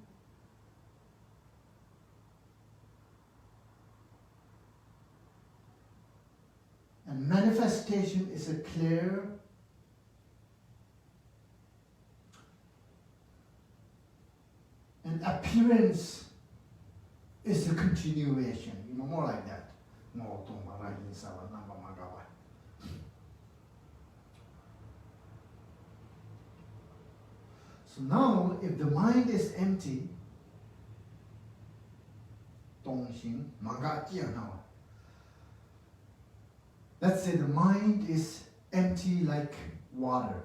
Speaker 1: And manifestation is a clear. And appearance is a continuation. More like that. So now, if the mind is empty, let's say the mind is empty like water,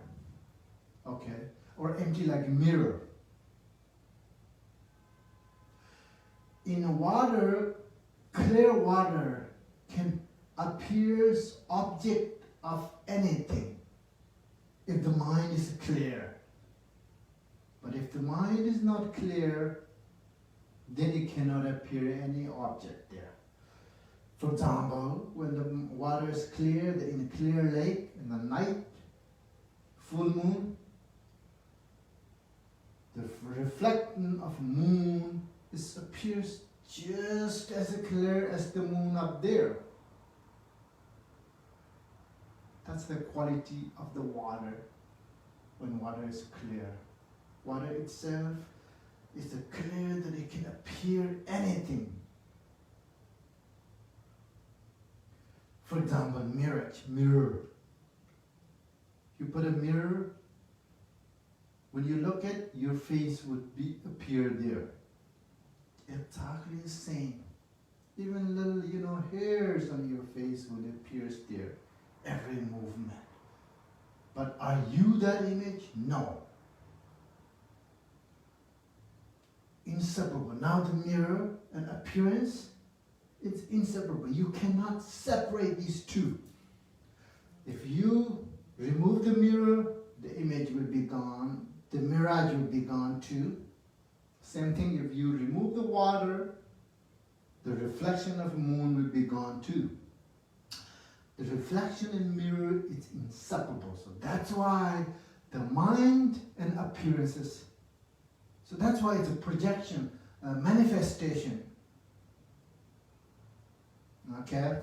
Speaker 1: okay, or empty like a mirror. In water, clear water can appear object of anything if the mind is clear. But if the mind is not clear, then it cannot appear any object there. For example, when the water is clear, in a clear lake, in the night, full moon, the reflection of moon appears just as clear as the moon up there. That's the quality of the water when water is clear. Water itself is so clear that it can appear anything. For example, mirror. You put a mirror, when you look at your face would appear there. Exactly the same. Even little, hairs on your face would appear there. Every movement. But are you that image? No. Inseparable. Now the mirror and appearance, it's inseparable. You cannot separate these two. If you remove the mirror, the image will be gone. The mirage will be gone too. Same thing, if you remove the water, the reflection of moon will be gone too. The reflection in mirror is inseparable. So that's why the mind and appearances. So that's why it's a projection, a manifestation. Okay?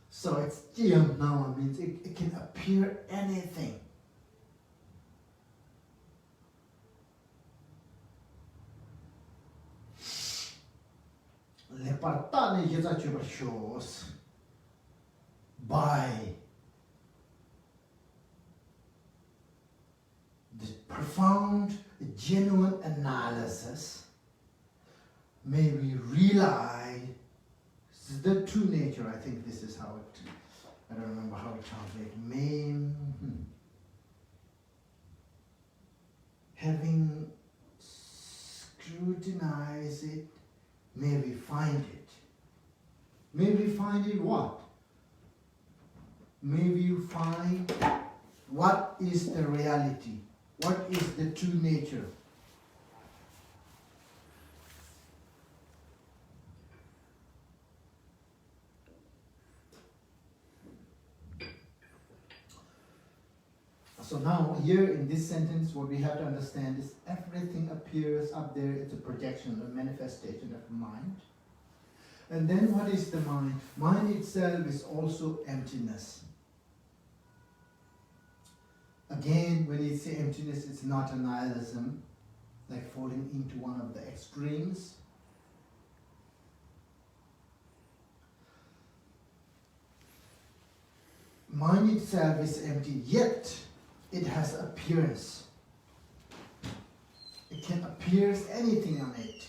Speaker 1: So it's now means it can appear anything. Le partane shows by the profound, genuine analysis, may we realize the true nature. I think this is how it, I don't remember how to translate. Having scrutinized it, may we find it. May we find it what? May we find what is the reality? What is the true nature? So now here in this sentence, what we have to understand is everything appears up there. It's a projection, a manifestation of mind. And then what is the mind? Mind itself is also emptiness. Again, when you say emptiness, it's not a nihilism, like falling into one of the extremes. Mind itself is empty, yet it has appearance. It can appear anything on it.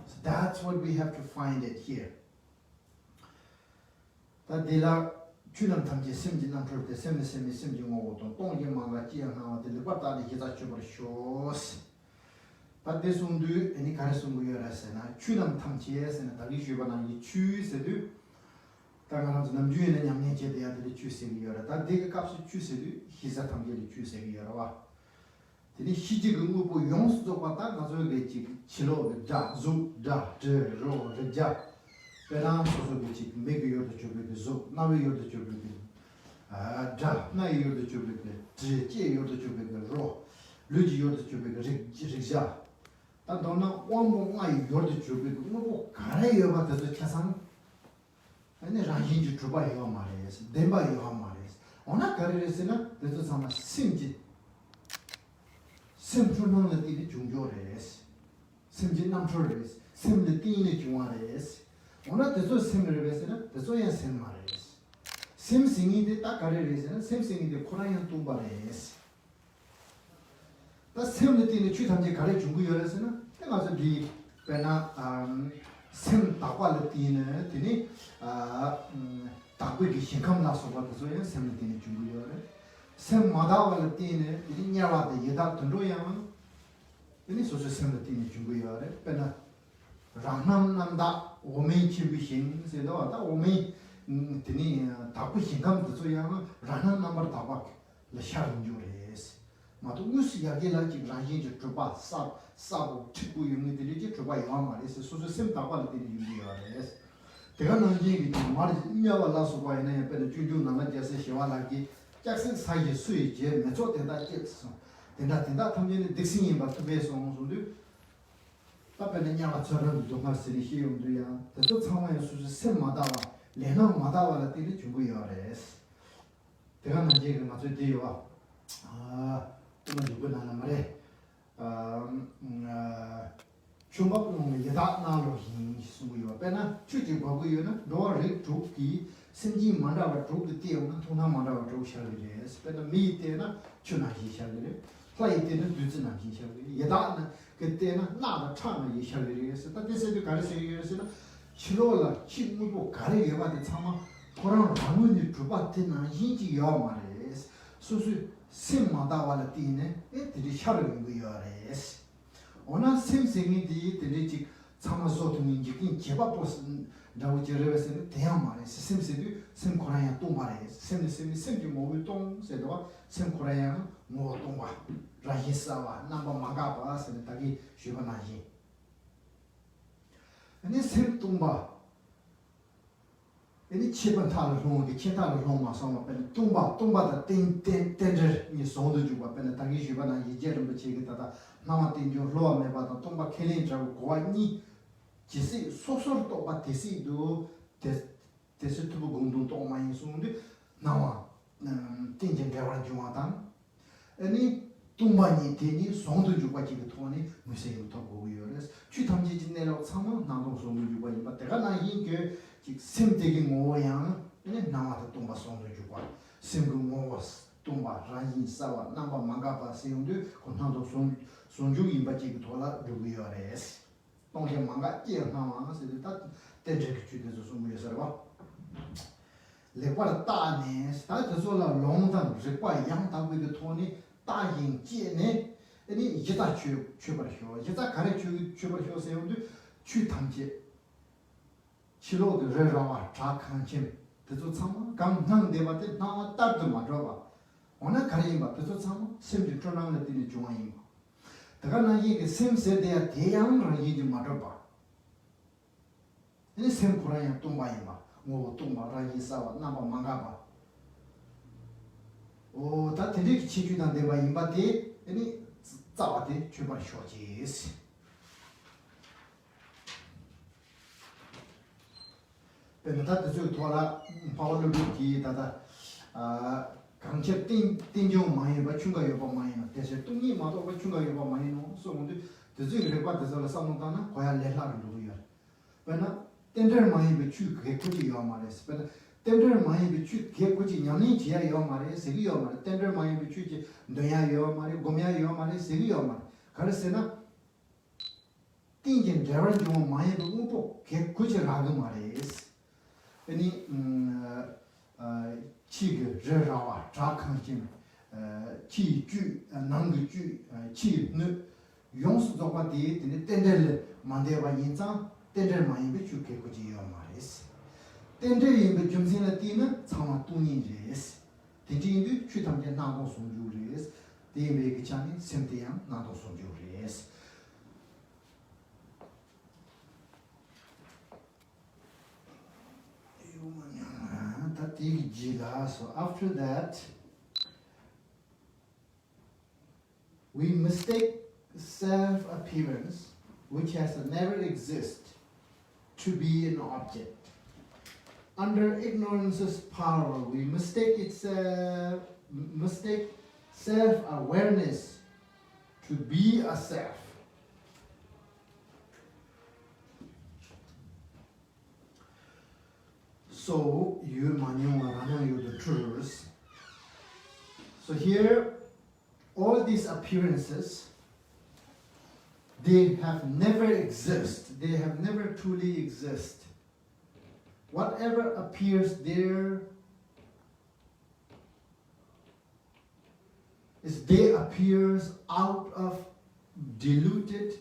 Speaker 1: So that's what we have to find it here. That they are chunam tamje simji nam prabde semne simji ngoton tong ye manga jiang na de libata de hita chubar shos. But this undu any karasungu yorasena chunam tamje sena tagi shubana yi chu sedu 당연하죠. 남주에는 양념제 대야들이 주세기여라. 다 대가 값을 주세도 희사 탐제를 주세기여라. 근데 희지금 뭐 용수도 봤다 가져겠지. 치로 자주다저로자. 배랑 소소겠지. 매기여도 저기도 조 나위여도 저기도 자 나위여도 저기도 지제여도 저기도 로 르지여도 저기도 지자. 단도나 왕봉아이 여도 저기도 뭐 가래여 받아서 차상 아니 라인지 주바이요 말이에요. 덴바이요 말이에요. 오나 가르레스나 그래서 sama 심지 심주는 이 중요해스. 심지 남초레스. 심리 띠니 중요해스. 오나 그래서 심르베스나 그래서야 심 말이에요. 심싱이데 딱 가르레스나 심싱이데 코라이안 tum바레스. 다 심리 띠니 추탐지 가르 중요해스나 내가서 비 배나 셈 다과를 띠는 되니 다구기 신감 나서 받아서요 셈을 띠는 중요해요. 셈 마다와를 띠는 이 냐와데 예다 던로야만 이니 소소 셈을 띠는 중요해요. 배나 랑남남다 오메치비신 세도다 오메 되니 다구 신감 드소야만 랑남남을 다과 라샤른 줄에스. 마도 무스 야게라지 라진지 주바 사고 치고 용이들이 주바 영화말에서 소소 셈 다과를 띠는 중요해요. 내가 너희에게 말이 인야와 라수바에는 배를 주주 나가져서 시와라기 짝슨 사이 수이제 메초 된다 겠어. 된다 탐면에 득싱이 받도 배서 온소도 답변은 야와 저런 동화스리 희용도야. 또 상황의 수수 셈마다와 레나마다와라 띠를 중요해요. 내가 너희에게 맞을 때와 또 누구 나는 말에 중국은 예다 나로 힘 수고요. 배나 추지 보고요는 로리 쪽기 신지 만다와 쪽기 때문에 통나 만다와 쪽 샤르게. 배나 미때나 추나히 샤르게. 플라이때는 두즈나 샤르게. 예다는 그때는 나가 참을 샤르게. 다데세도 가르세요는 치로라 치무고 가르 예바데 참아 고랑 라문이 주바테나 인지 요 말에 수수 셈마다와라 띠네 에들이 샤르게 요레스. 오나 셈생이디 들리지 참아서도민지긴 제바포스 나오지르베스는 대양 말에서 셈세도 셈코라야 또 말에 셈이 모을 동 세도와 셈코라야 뭐 동과 라히사와 남바 마가바 세다기 쉬바나지 아니 셈 동바 아니 치번 타를 홍이 치타를 홍마 소마 pen 동바다 땡땡 니 손도 주고 pen 다기 쉬바나 이제름 버치겠다다 Lama Tenzin loa me bata tomba kelen chago kwa ni jisi sosor to ba tesi do tesi tubu gongdong to ma yin sungde nawa Tenzin dewa juwa tan ani tomba ni teni songdo juwa jiga thoni muse yu to go yores chu tamji jinne lo sama nandong songdo juwa yin ba tega na yin ke jik sim tegi ngo yang ani nawa ta tomba songdo juwa sim go ngo tomba ranyin sawa namba mangaba seungde ko nandong sonju imbaji tola rubiyores tongje manga tie nama se ta tenje chu de so mu yesarwa le kwa ta ne sta de so la long dan je kwa yang ta wi de toni ta yin jie ne ni yi ta chu ba hyo yi ta kare chu ba hyo se yong de chu tam jie chi lo de re ra wa cha kan chen de zo chang gang nang de ba de na ta de ma ro ba ona kare yin ba de zo chang sim de tro nang de ni juang yin 다가나 이게 셈세대야 대양을 이제 말아봐. 이 셈코라야 똥바이마, 뭐 똥바라 이사와 나마 망가봐. 오, 다 되게 치주단 데바 임바데 아니 자와데 주바 쇼지스. 근데 저 돌아 파워르비티 다다 강체 띵띵종 많이 받춘가 여봐 많이 대체 뚱이 마도 받춘가 여봐 많이 노 소문데 저기 그래 봐서 상문다나 고야 레라를 누구야. 왜나 텐더 많이 비추 그게 굳이 요 말했어. 근데 텐더 많이 비추 그게 굳이 냐니 지야 요 말해 세기 요 말해 텐더 많이 비추지 너야 요 말해 고미야 요 말해 세기 요 말. 그래서나 띵진 저런 좀 많이 보고 그게 굳이 라고 말했어. 아니 치그 저라와 자칸진 치주 남규주 치느 용수도바디 근데 텐델 만데바 인자 텐델 많이 비추게 고지요 말이스 텐델이 비춤신의 띠는 상마 뚱인지스 대진도 추탐제 나고 송주리스 대메기 찬이 셈대양 나도 송주리스 So after that, we mistake self-appearance, which has never existed, to be an object. Under ignorance's power, we mistake self-awareness to be a self. So you the truths. So here, all these appearances, they have never existed. They have never truly existed. Whatever appears there they appears out of diluted,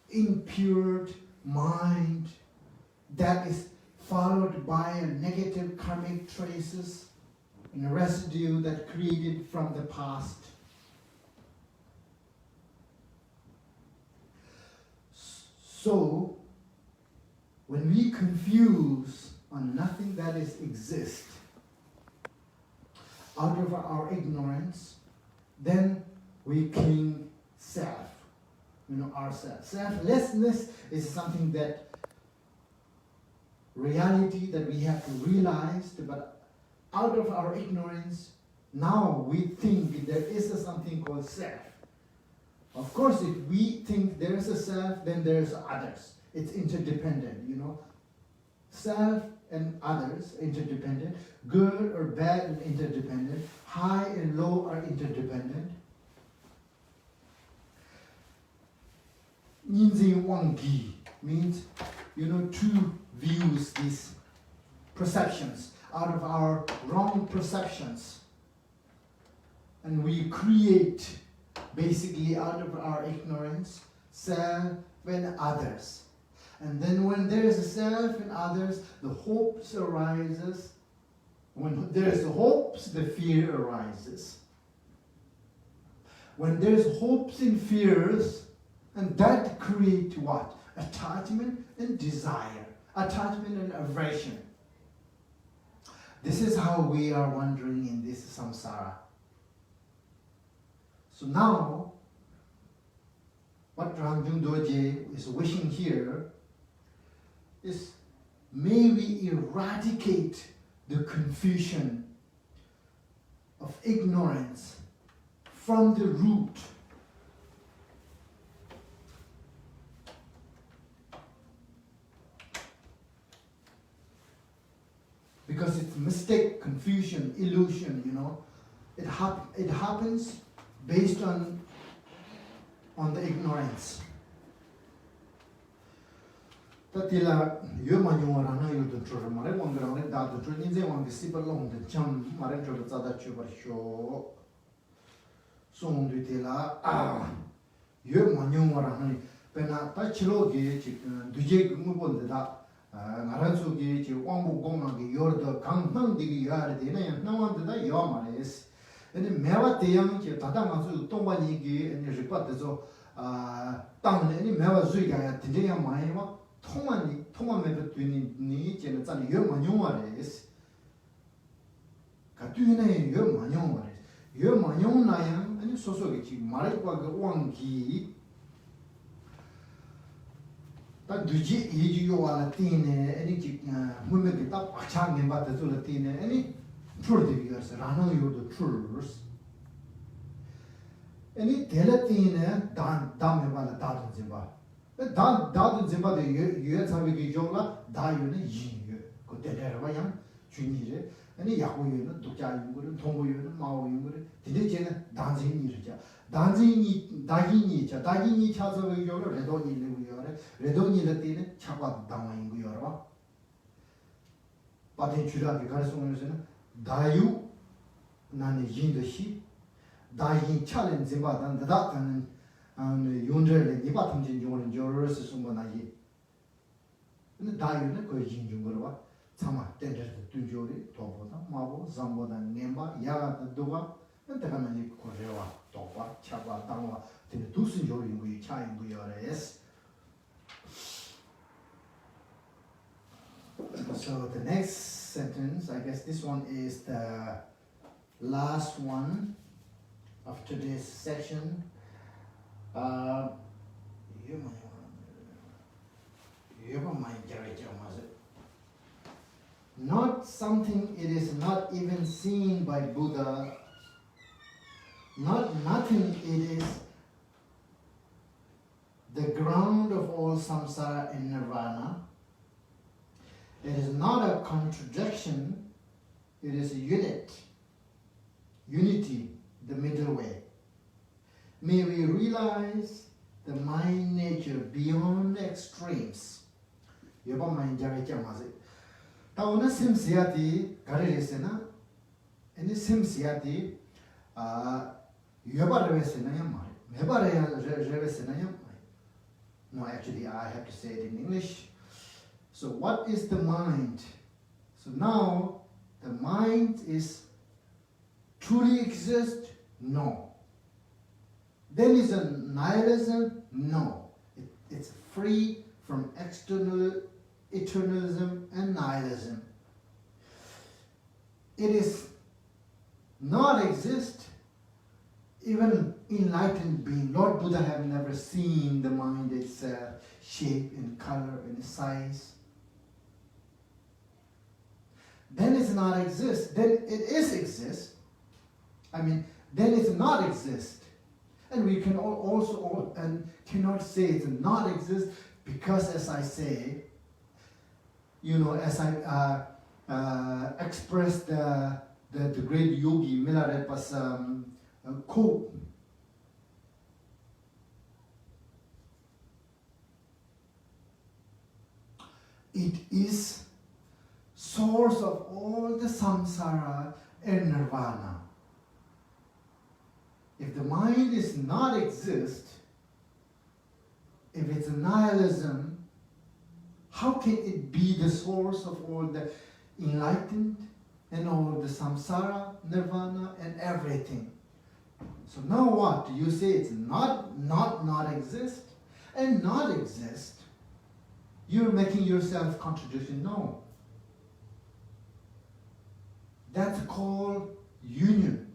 Speaker 1: impure mind that is followed by negative karmic traces and residue that created from the past. So, when we confuse on nothing that is exist out of our ignorance, then we cling self, ourself. Selflessness is something that reality that we have to realize, but out of our ignorance, now we think there is something called self. Of course, if we think there is a self, then there's others. It's interdependent, Self and others, interdependent. Good or bad and interdependent. High and low are interdependent. Ninzi Wangi means, two views, these perceptions, out of our wrong perceptions. And we create, basically out of our ignorance, self and others. And then when there is a self and others, the hopes arises. When there is hopes, the fear arises. When there's hopes and fears, and that create what? Attachment and desire. Attachment and aversion. This is how we are wandering in this samsara. So now, what Rangjung Dorje is wishing here is, may we eradicate the confusion of ignorance from the root. Because it's mistake, confusion, illusion, It happens based on the ignorance. Tatila yomanyuarana yudutra mare wangrang da the trinze wang sipalong the cham mare trada chuba sho song ditela yomanyuarana pena tachlo ge duje gumubonda da ngaranso ge chi wangbu goma ge yorda kangnang digi yar de na nawand da yomares ene mewa teyang che tada ngaso tombani ge ene ripat zo tang ne mewa zui ga ya tinde ya mai wa 통만 매듭되니 니 제는 짠이 여 많이 와레스 가두네 여 많이 와레스 Yo Mayong Nayang, and Sosogi, Marikwa Wangi. But do you Latine, any women get up, Chang but the Latine, any true years, Rano you the truths. Any Telatine, Dameva, Dadu Zimba. Dadu Zimba, the years have a Jola, Diane, Yin, could the Dervayan, Junire, any Yahu, Duka, Tongo, Mao, Diligent, dancing Nirja, dancing Dagini, Dagini Chazo, Redoni, Redoni Latine, Chapa Dama in Guyora. But in Chula, the Garson, Dayu, Nani Jin the sheep. Dying challenge about and the duck and Yundre, the bottom in your jurors, Sumanayi. And the Diana go in Jungurva, Sama, Tender to Juri, Topoda, Mabo, Zamboda, Nemba, Yaga, the Dua, and the Hamani Koreva, Topa, Chapa, Dama, the Dusin Juri, we chime Guyores. So the next sentence, I guess this one is the last one of today's session. Not something it is not even seen by Buddha. Not nothing it is the ground of all samsara and nirvana. It is not a contradiction, it is a unity, the middle way. May we realize the mind nature beyond extremes. Yoba mind jare chamaze. Ta ona simsiati garesena. Any simsiati yoba revesena yamare. Meba revesena yamare. No, actually I have to say it in English. So what is the mind? So now the mind is truly exist? No. Then is a nihilism? No. It's free from external eternalism and nihilism. It is not exist. Even enlightened being, Lord Buddha have never seen the mind itself, shape and color and size. Then it's not exist. Then it is exist. Then it's not exist. And we can also cannot say it's not exist because, as I say, as I expressed the great yogi Milarepa's quote. It is source of all the samsara and nirvana. If the mind is not exist, if it's nihilism, how can it be the source of all the enlightened and all the samsara, nirvana, and everything? So now what? You say it's not exist and not exist. You're making yourself contradiction. No. That's called union.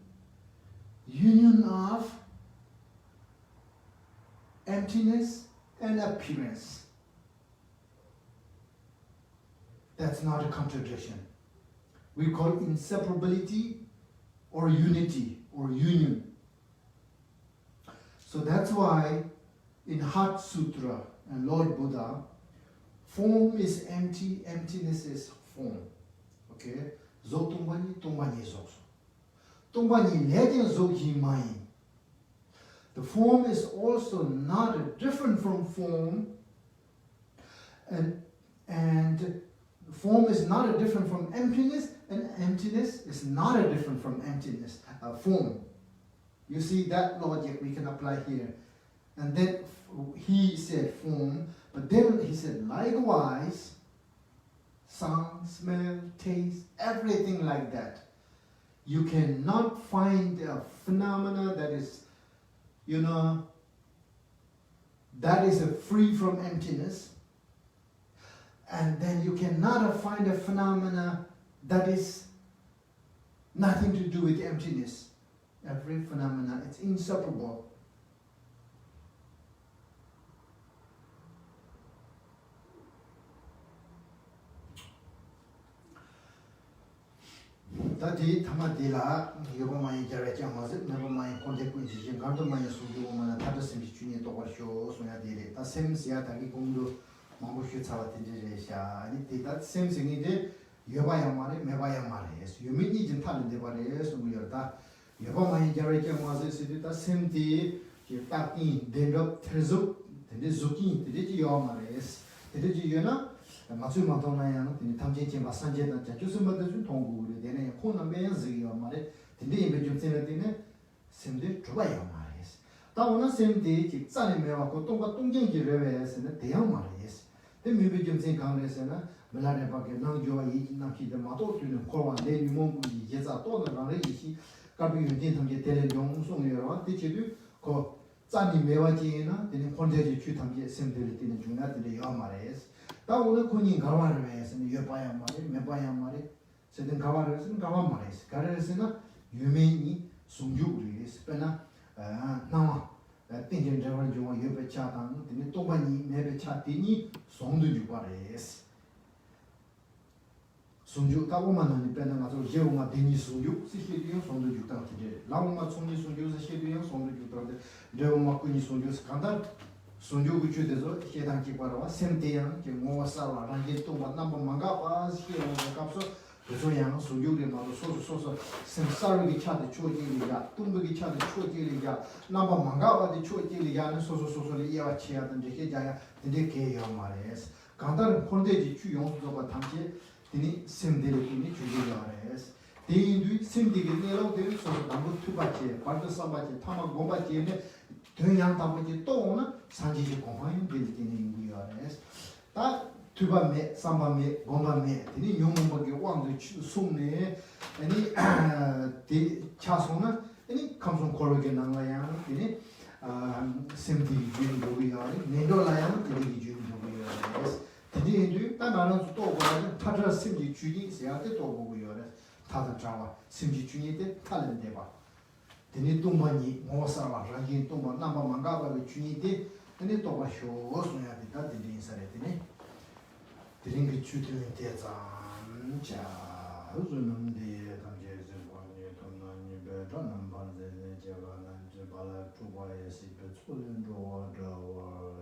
Speaker 1: Union of emptiness and appearance. That's not a contradiction. We call inseparability or unity or union. So that's why in Heart Sutra and Lord Buddha, form is empty, emptiness is form. Okay? Zo tumbani, tumbani zo. Tumbani leden zo himai. The form is also not different from form, and form is not different from emptiness, and emptiness is not different from emptiness, form. You see that logic we can apply here. And then he said form, but then he said likewise, sound, smell, taste, everything like that. You cannot find a phenomena that is, that is free from emptiness. And then you cannot find a phenomena that is nothing to do with emptiness. every phenomena, it's inseparable. Tadi tamadila yobamai jarati amazit nebamai contact with the gardamai sujumana tata simchuni to washo soya dire ta semsia tagi gumdu mangushu tsawatinjesha ani data semsingi de yobaya mare mebaya mare es yumini jin talinde bare es muyarta yobamai jarati amazit sidita semti taki dendop terzup de zuki de yomare es de yona 맞춤 맞동나야는 이 탐진치 마산제다 자주스마다 좀 통구를 되네 코는 매즈기요 말에 근데 이제 좀 생각되네 샘들 좋아요 말이스 다오나 샘디 직산에 매와고 똥과 똥쟁기를 외에서는 대형 말이스 근데 미비 좀 생각해서는 말하는 밖에 남조와 이 남기들 마도 되는 코와 내 유mon구이 예자 또는 나를 이시 가비 윤진 탐제 대련 용송여와 대체도 그 짠이 매와지나 되는 콘제지 추탐제 샘들을 되는 중간들이 요 말이스 다 오늘 군인 가와를 해서는 여봐야 말이 매봐야 말이 세든 가와를 해서는 가와 말이스 가르에서는 유명이 송주를 스페나 나와 땡전 저걸 좀 여배 차당 근데 또 많이 매배 차더니 송도 주바레스 송주 가고만은 빼는 가서 제우마 되니 송주 시시리요 송도 주다 되게 라고마 송니 송주 시시리요 송도 주다 레오마 군이 송주 스칸달 sonjo guchu dezo hedan ki parawa semteyan ke mowa sarwa rangi to wa namba manga pa ski o kapso dezo yang sonjo de ma so sem sarwa ki cha de choji li ya tumbu ki cha de choji li ya namba manga wa de choji li ya so le ya chi ya de ke ja ya de ke yo mares kantar konde ji chu yong so ba tamje dini semde le ni chu ji ya res de indu semde ge ne lo de so nambu tu ba che ba de sa ba che tama go ba che ne 동양 담보지 또는 산지지 공항인 빌딩인 거야레스 다 두밤에 삼밤에 공밤에 되니 용문밖에 왕도 숨네 아니 디 차송은 아니 감성 걸게 나와야 되니 심디 주인 거야레 내려라야 되니 주인 거야레스 되니 다 나는 또 거야 타자 심지 주인 세야 또 보고요레 타자 자와 심지 주인 때 탈는데 봐 되니 동반이 모사와 라긴 동반 남바 망가바의 주니데 되니 또가 쇼소야 되다 되니 인사레되니 되니 그 주들의 대장 자 우주는데 당제제 관계 동난이 배다는 반대에 제가 난 발라 두바에 시베 초련도 와더